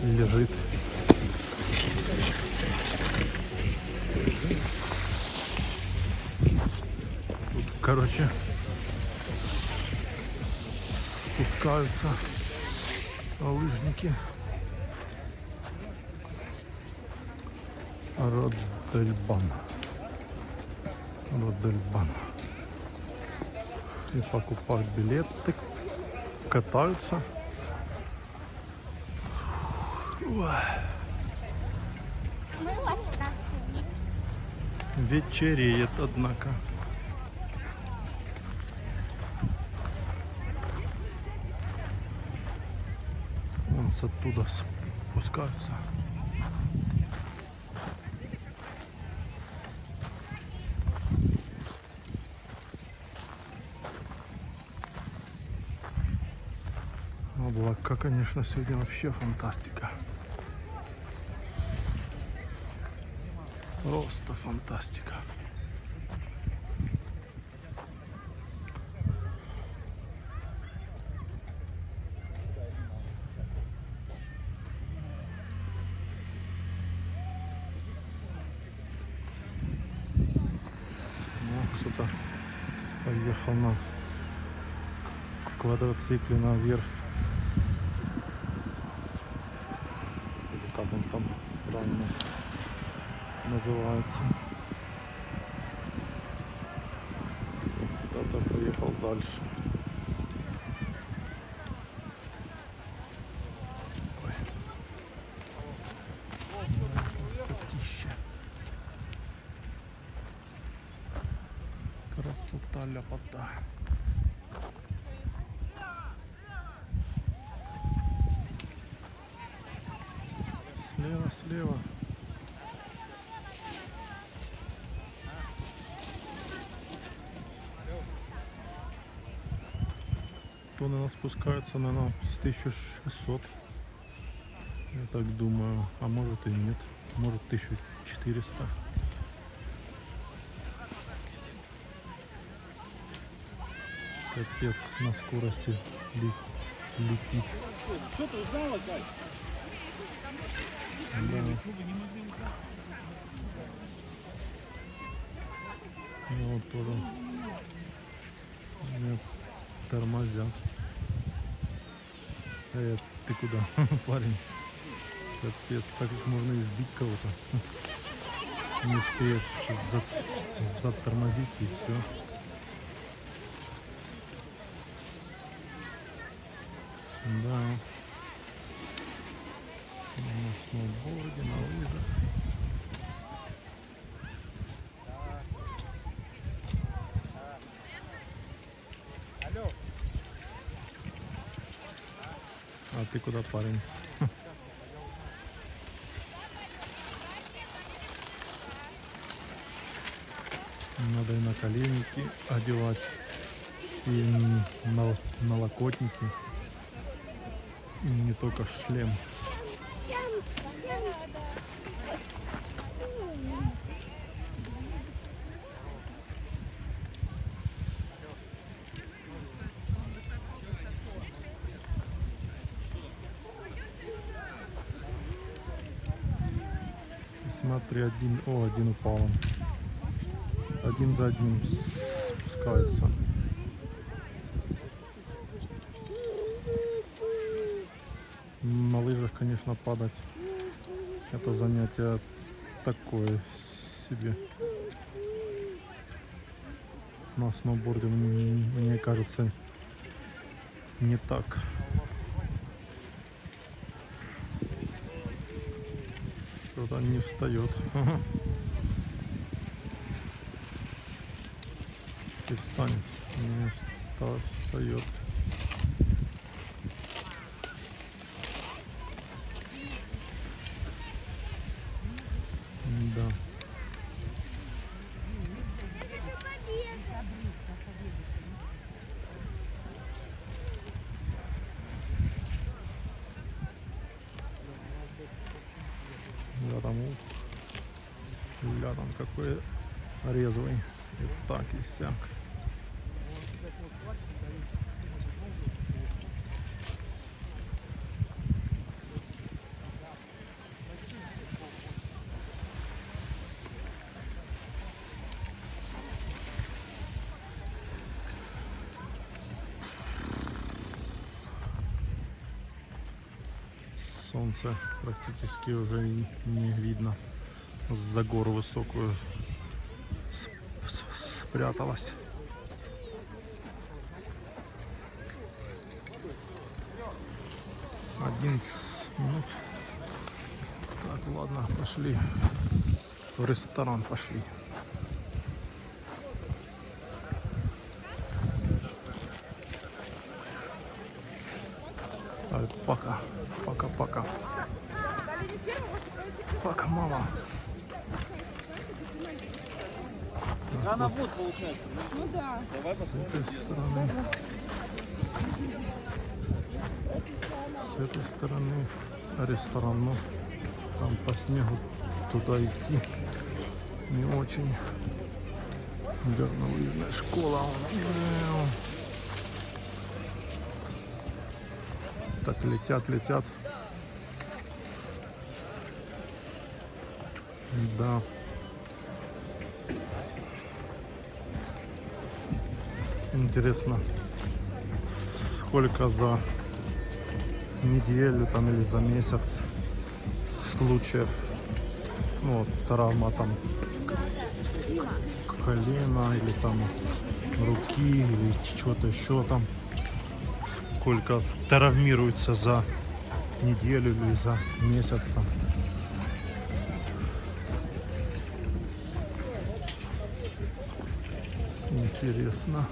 лежит. Тут, короче, спускаются лыжники. Родельбан. И покупают билеты, катаются. Вечереет, однако. Вон с оттуда спускаются. Облака, конечно, сегодня вообще фантастика. Просто фантастика. Ну, кто-то поехал на квадроцикле наверх. Или как он там правильно называется. Кто-то поехал дальше. Ой. Красотища. Красота, ляпота. Слева. То, наверное, спускается, наверное, с 1600. Я так думаю. А может и нет. Может 1400. Капец, на скорости летит. Что ты узнала, Кать? Да. Ну, вот тоже меня тормозят. Ты куда, парень? Капец, так их можно избить кого-то. Не успеет затормозить и все. А ты куда, парень? Надо и наколенники одевать, и налокотники, и не только шлем. Смотри, один упал. Один за одним спускаются. На лыжах, конечно, падать это занятие такое себе. На сноуборде, мне кажется, не так. Что-то не встает. Ты встань, не встает. Да. Там какой резвый. И так, и сяк. Солнце практически уже и не видно. За гору высокую спряталась. Одиннадцать минут. Так, ладно, пошли в ресторан, пошли. Пока, пока. Пока, мама. Она вот получается. Ну да. Давай С посмотрим. этой стороны. С этой стороны ресторан. Ну, там по снегу туда идти не очень. Горнолыжная школа. Так, летят. Да. Интересно, сколько за неделю там или за месяц случаев, ну, травма там колена или там руки или что-то еще там, сколько травмируется за неделю или за месяц там. Интересно.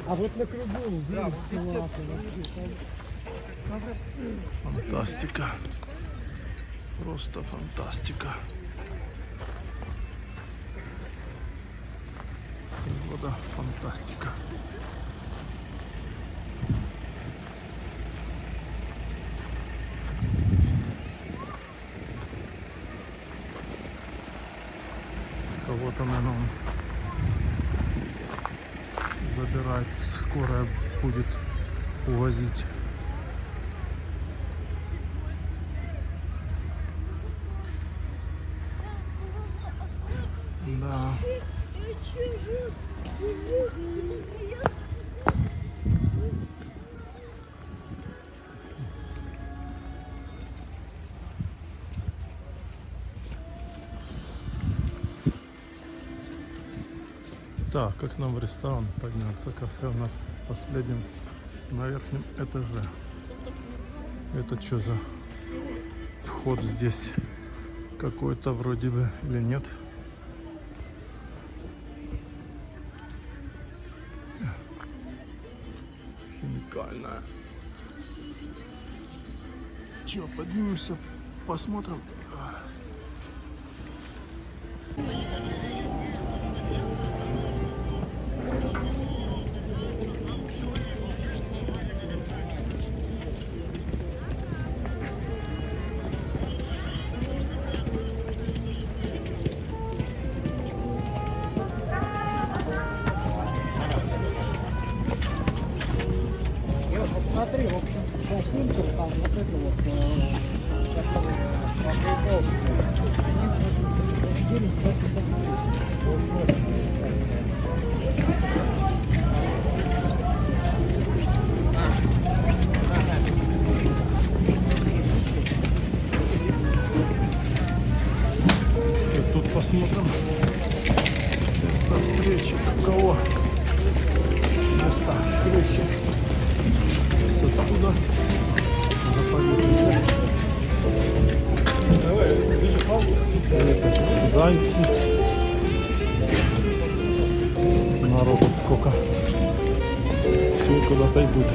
А вот на кругу, да, Фантастика. Просто фантастика. Вода фантастика. Кого-то, наверное, он забирать, скорая будет увозить. Да. Так, как нам в ресторан подняться? Кафе на последнем, на верхнем этаже. Это что за вход здесь? Какой-то вроде бы или нет? Уникальная. Че, поднимемся, посмотрим. Смотри, в общем, по снимкам там вот это вот, которые они разделись только И тут посмотрим место встречи. Каково место встречи? С оттуда заповедный лес. Это сюда идти. Народу сколько. Все куда-то идут.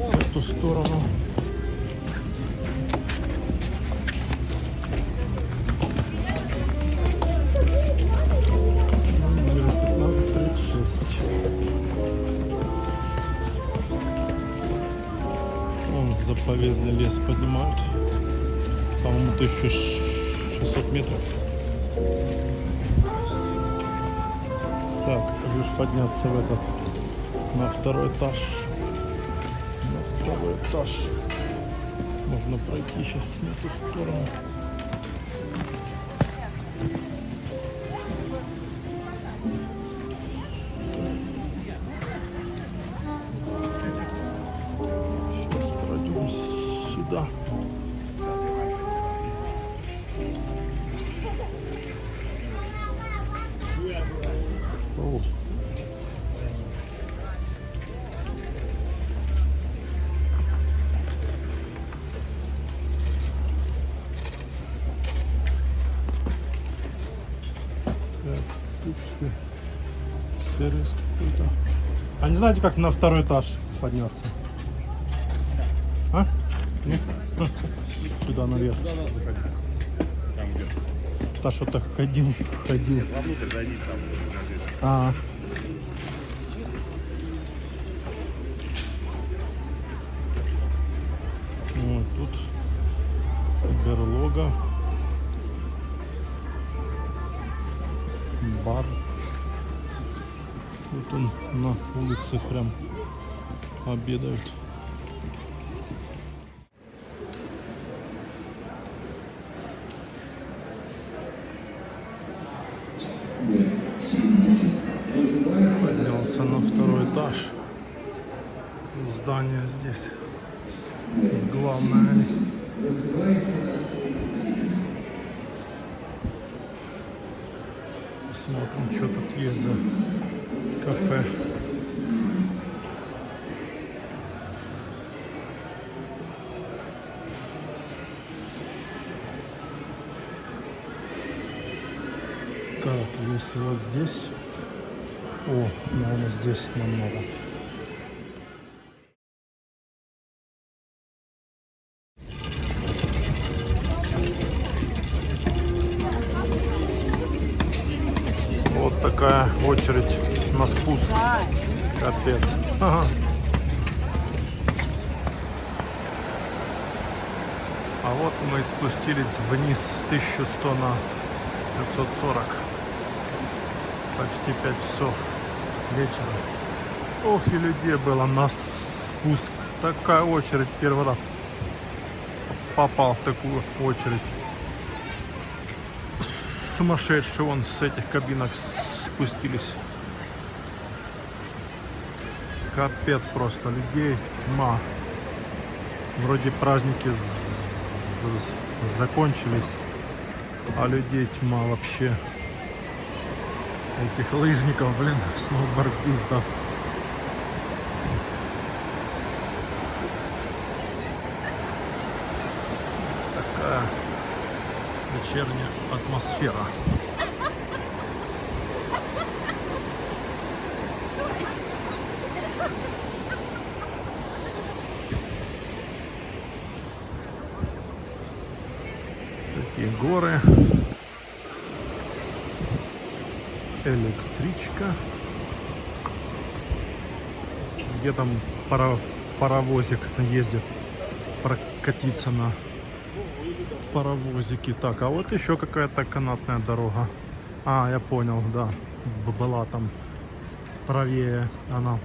В эту сторону. Номер 1536. Вон заповедный лес поднимают. По-моему, 1600 метров. Так, лишь подняться в этот, на второй этаж. На второй этаж. Можно пройти сейчас на ту сторону. Сейчас пройдем сюда. О. Так, тут сервис какой-то. А не знаете, как на второй этаж подняться? А? Нет? Сюда наверх. Та что-то ходил. Вовнутрь зайди, там. А. Вот тут берлога, бар. Вот он на улице прям обедают. Поднялся на второй этаж. Здание здесь главное. Посмотрим, что тут есть за кафе. Так, если вот здесь. О, наверное, здесь намного. Вот такая очередь на спуск. Капец. Ага. А вот мы спустились вниз с 1100 на 540. Почти 5 часов вечера. Ох, и людей было на спуск. Такая очередь, первый раз попал в такую очередь. Сумасшедшие вон с этих кабинок спустились. Капец просто, людей тьма. Вроде праздники закончились, а людей тьма вообще. Этих лыжников, блин, сноубордистов. вечерняя атмосфера. Такие горы. Электричка. Где там паровозик ездит прокатиться на паровозике. Так, а вот еще какая-то канатная дорога. А, я понял, да. Была там правее она.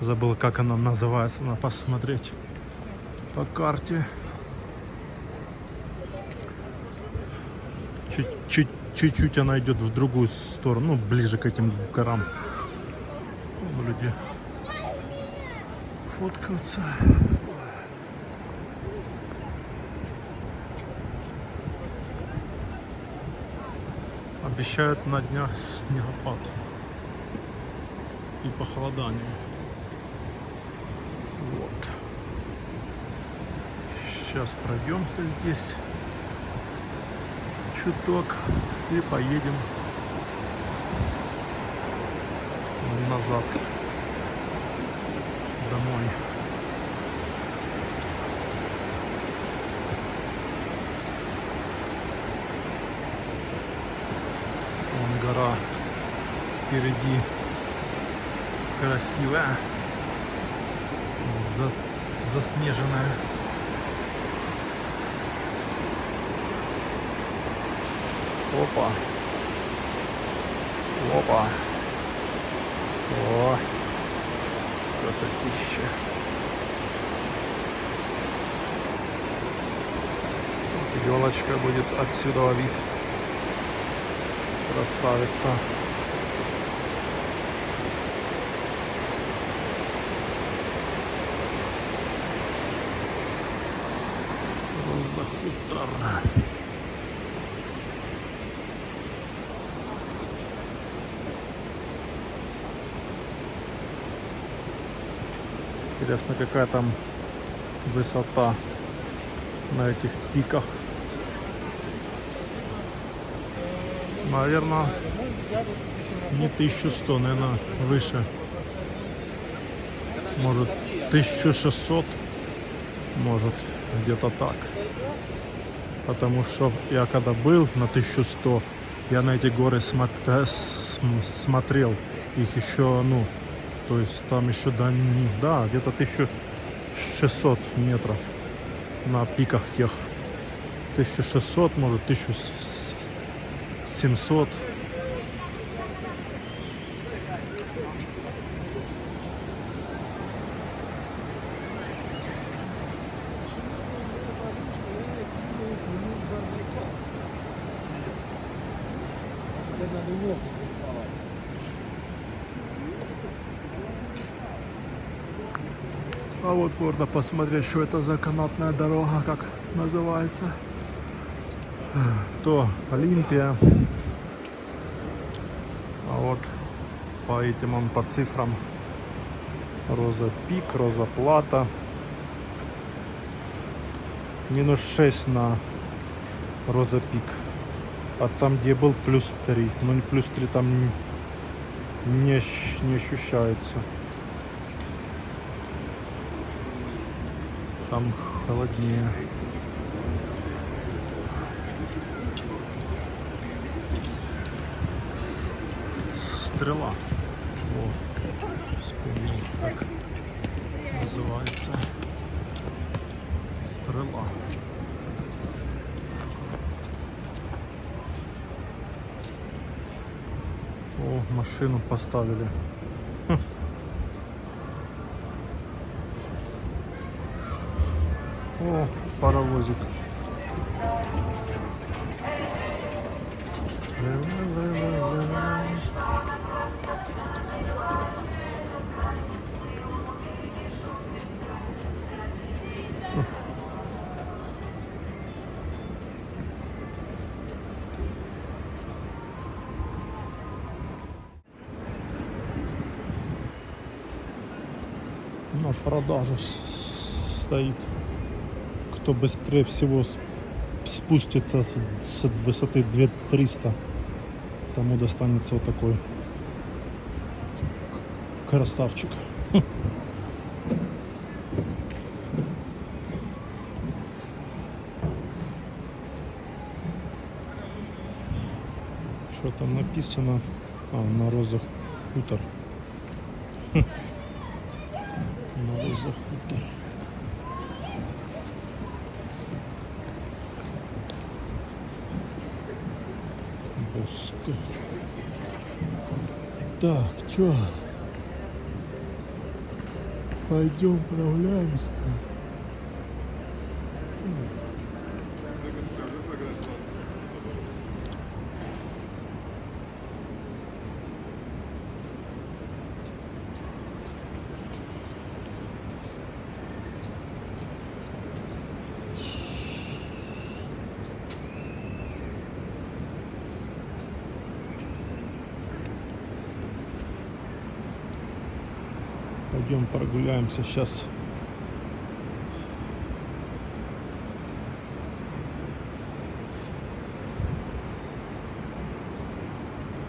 Забыл, как она называется. Надо посмотреть по карте. Чуть-чуть она идет в другую сторону, ну, ближе к этим горам. Люди фоткаются. Обещают на днях снегопад и похолодание. Вот. Сейчас пройдемся здесь чуток и поедем назад домой. Вон гора впереди красивая, заснеженная. Опа. Опа. О, красотища. Елочка будет отсюда вид. Красавица. Роза-хутор. Интересно, какая там высота на этих пиках. Наверное, не 1100, наверное, выше. Может, 1600. Может, где-то так. Потому что я когда был на 1100, я на эти горы смотрел. Их еще, ну, то есть там еще до них, да, где-то 1600 метров на пиках тех. 1600, может, 1700. А вот можно посмотреть, что это за канатная дорога, как называется. То Олимпия. А вот по этим он по цифрам. Роза Пик, Роза Плата. -6 на Роза Пик. А там, где был +3. Ну не +3 там не ощущается. Там холоднее. Стрела. О, вспомнил, как называется. Стрела. О, машину поставили. О, паровозик. На продажу стоит. Кто быстрее всего спустится с высоты 2300, тому достанется вот такой красавчик. Что там написано? На розах хутор. На розах хутор. Боска. Так, чё? Пойдем прогуляемся. Пойдем прогуляемся сейчас.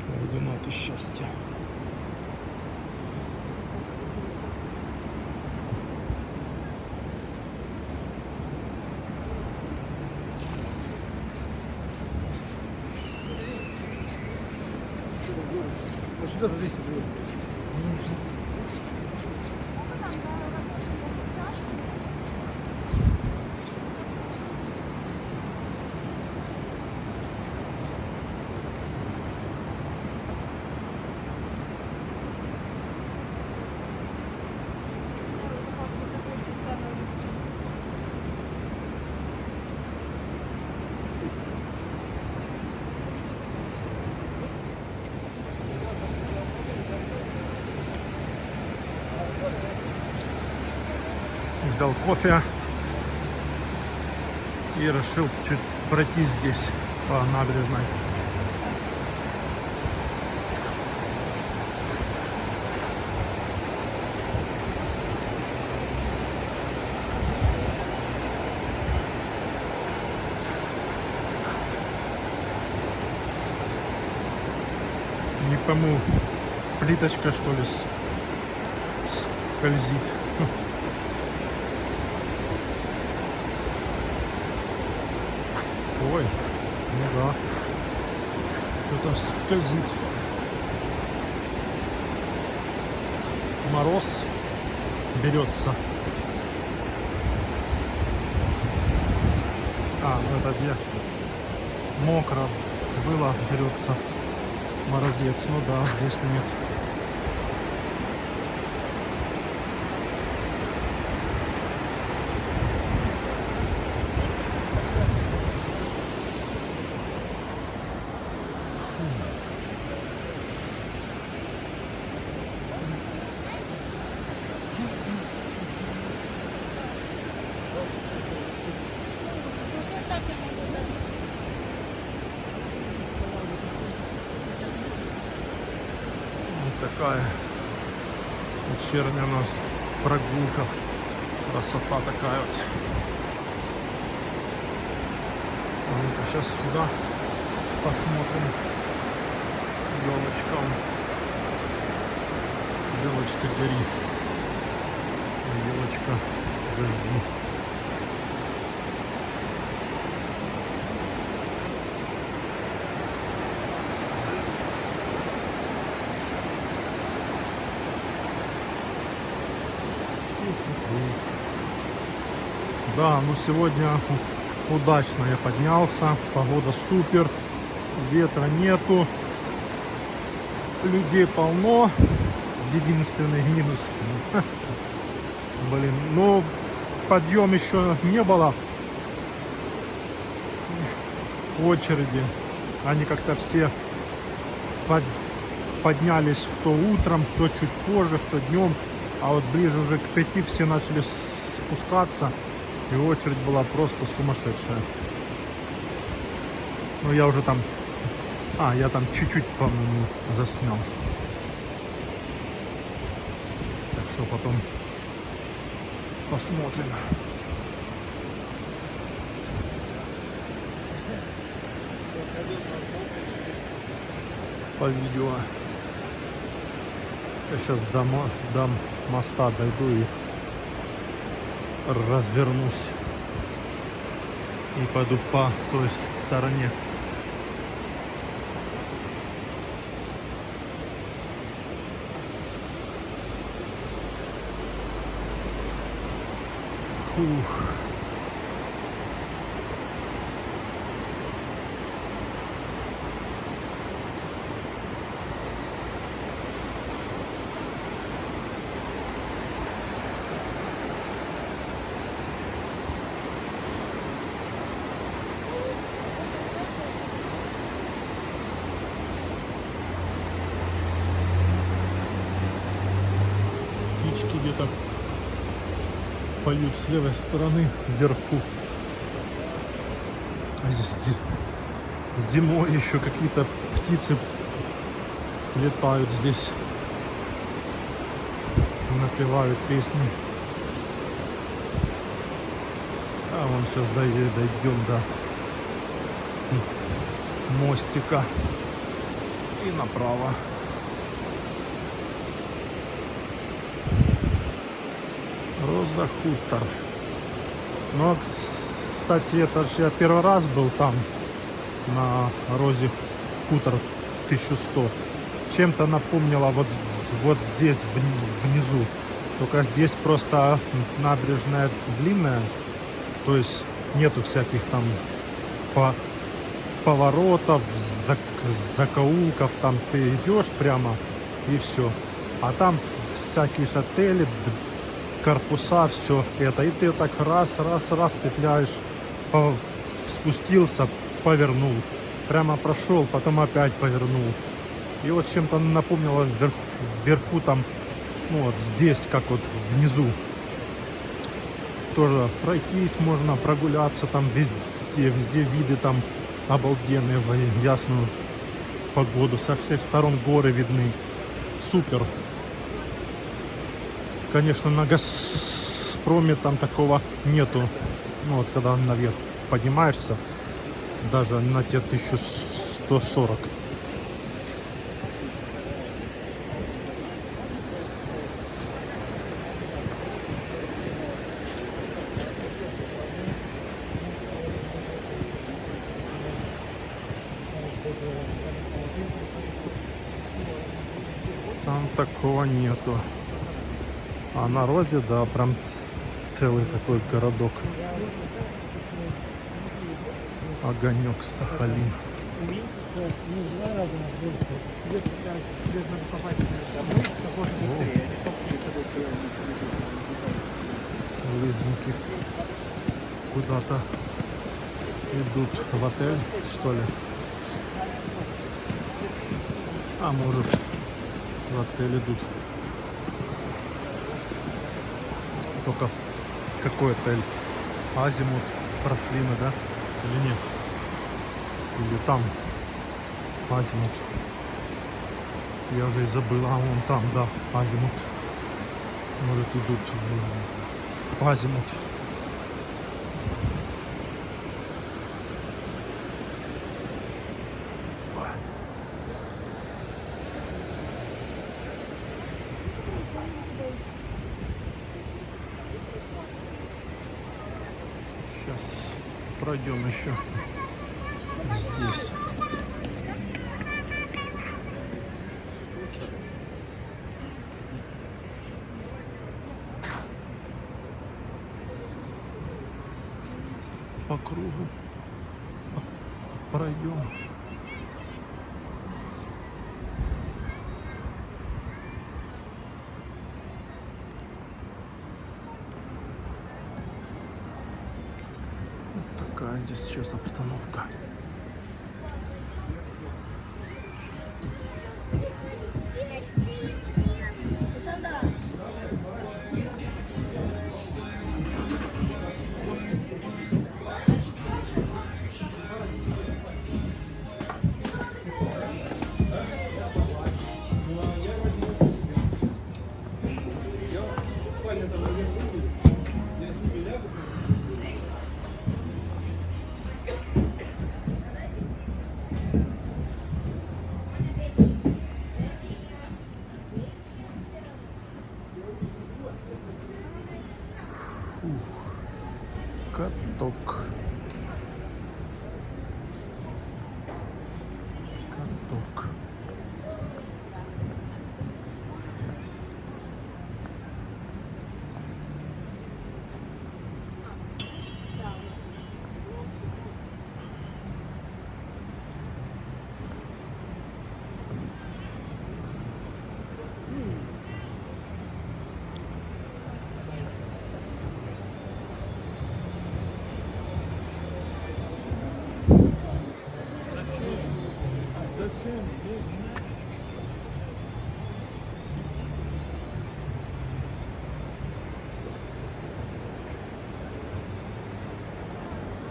Координаты счастья. Сюда за 200 гривен. Взял кофе и решил чуть пройти здесь по набережной. Не пойму, плиточка что ли скользит. Ой, ну да, что-то скользит. Мороз берется. Ну это где мокро было, берется морозец. Ну да, здесь нет. Такая вечерняя у нас прогулка. Красота такая вот. Ну-ка сейчас сюда посмотрим. Елочка. Елочка, гори. Елочка, зажги. Да, ну сегодня удачно я поднялся, погода супер, ветра нету, людей полно, единственный минус, блин, ну подъем еще не было, очереди, они как-то все поднялись, кто утром, кто чуть позже, кто днем, а вот ближе уже к 5 все начали спускаться. И очередь была просто сумасшедшая. Ну я уже там... я там чуть-чуть, по-моему, заснял. Так что потом посмотрим. по видео. Я сейчас до моста дойду и развернусь. И пойду по той стороне. Фух. Птички где-то поют с левой стороны вверху. А здесь зимой еще какие-то птицы летают здесь, напевают песни. А вон сейчас дойдем до мостика и направо. Роза Хутор. Но, кстати, это же я первый раз был там, на Розе Хутор 1100. Чем-то напомнило вот здесь внизу. Только здесь просто набережная длинная. То есть нету всяких там поворотов, закоулков. Там ты идешь прямо и все. А там всякие отели, корпуса, все это. И ты так раз петляешь, спустился, повернул. Прямо прошел, потом опять повернул. И вот чем-то напомнило вверху там, ну вот здесь, как вот внизу. Тоже пройтись можно, прогуляться там везде виды там обалденные в ясную погоду. Со всех сторон горы видны. Супер. Конечно, на Газпроме там такого нету. Ну вот когда наверх поднимаешься, даже на те 1140. Там такого нету. А на Розе, да, прям целый такой городок. Огонек Сахалин. Лыжники куда-то идут в отель, что ли? А может, в отель идут. Только в какой отель? Азимут прошли мы, да? Или нет? Или там Азимут? Я уже и забыл. А вон там, да, Азимут. Может, идут в Азимут. Сейчас пройдем еще здесь. По кругу пройдем. Какая здесь сейчас обстановка. каток. Каток.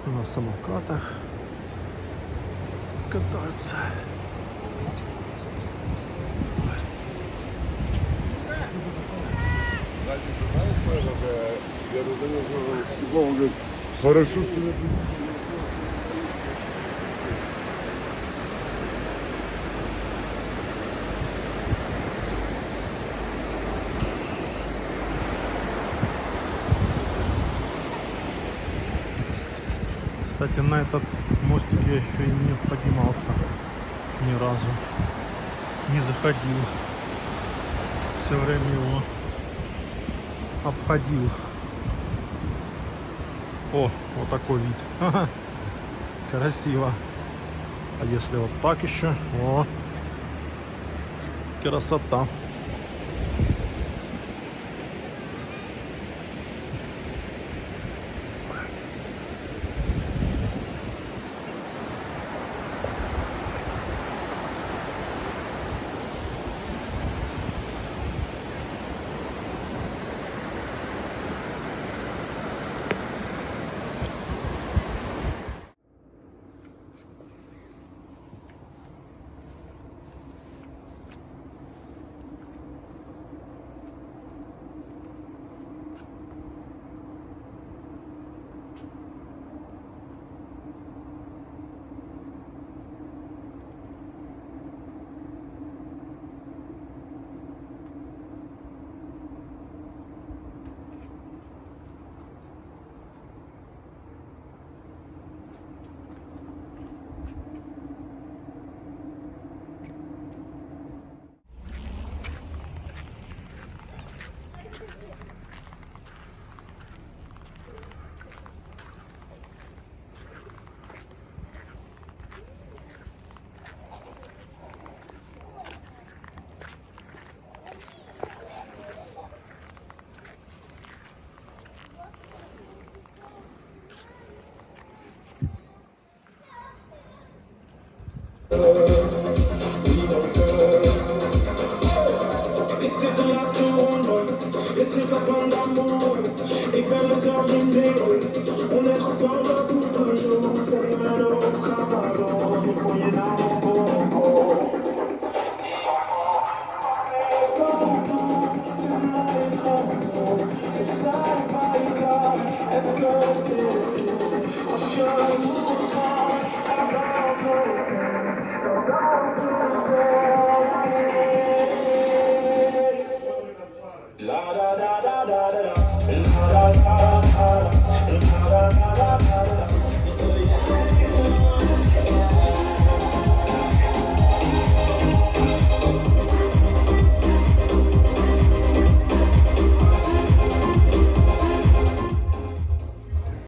На самокатах катаются. Хорошо, что я Кстати, на этот мостик я еще и не поднимался ни разу. Не заходил. Все время его обходил. О, вот такой вид. Ха-ха. Красиво. А если вот так еще? О, красота. La da da da da da da, la da da da da da, la da da da da da.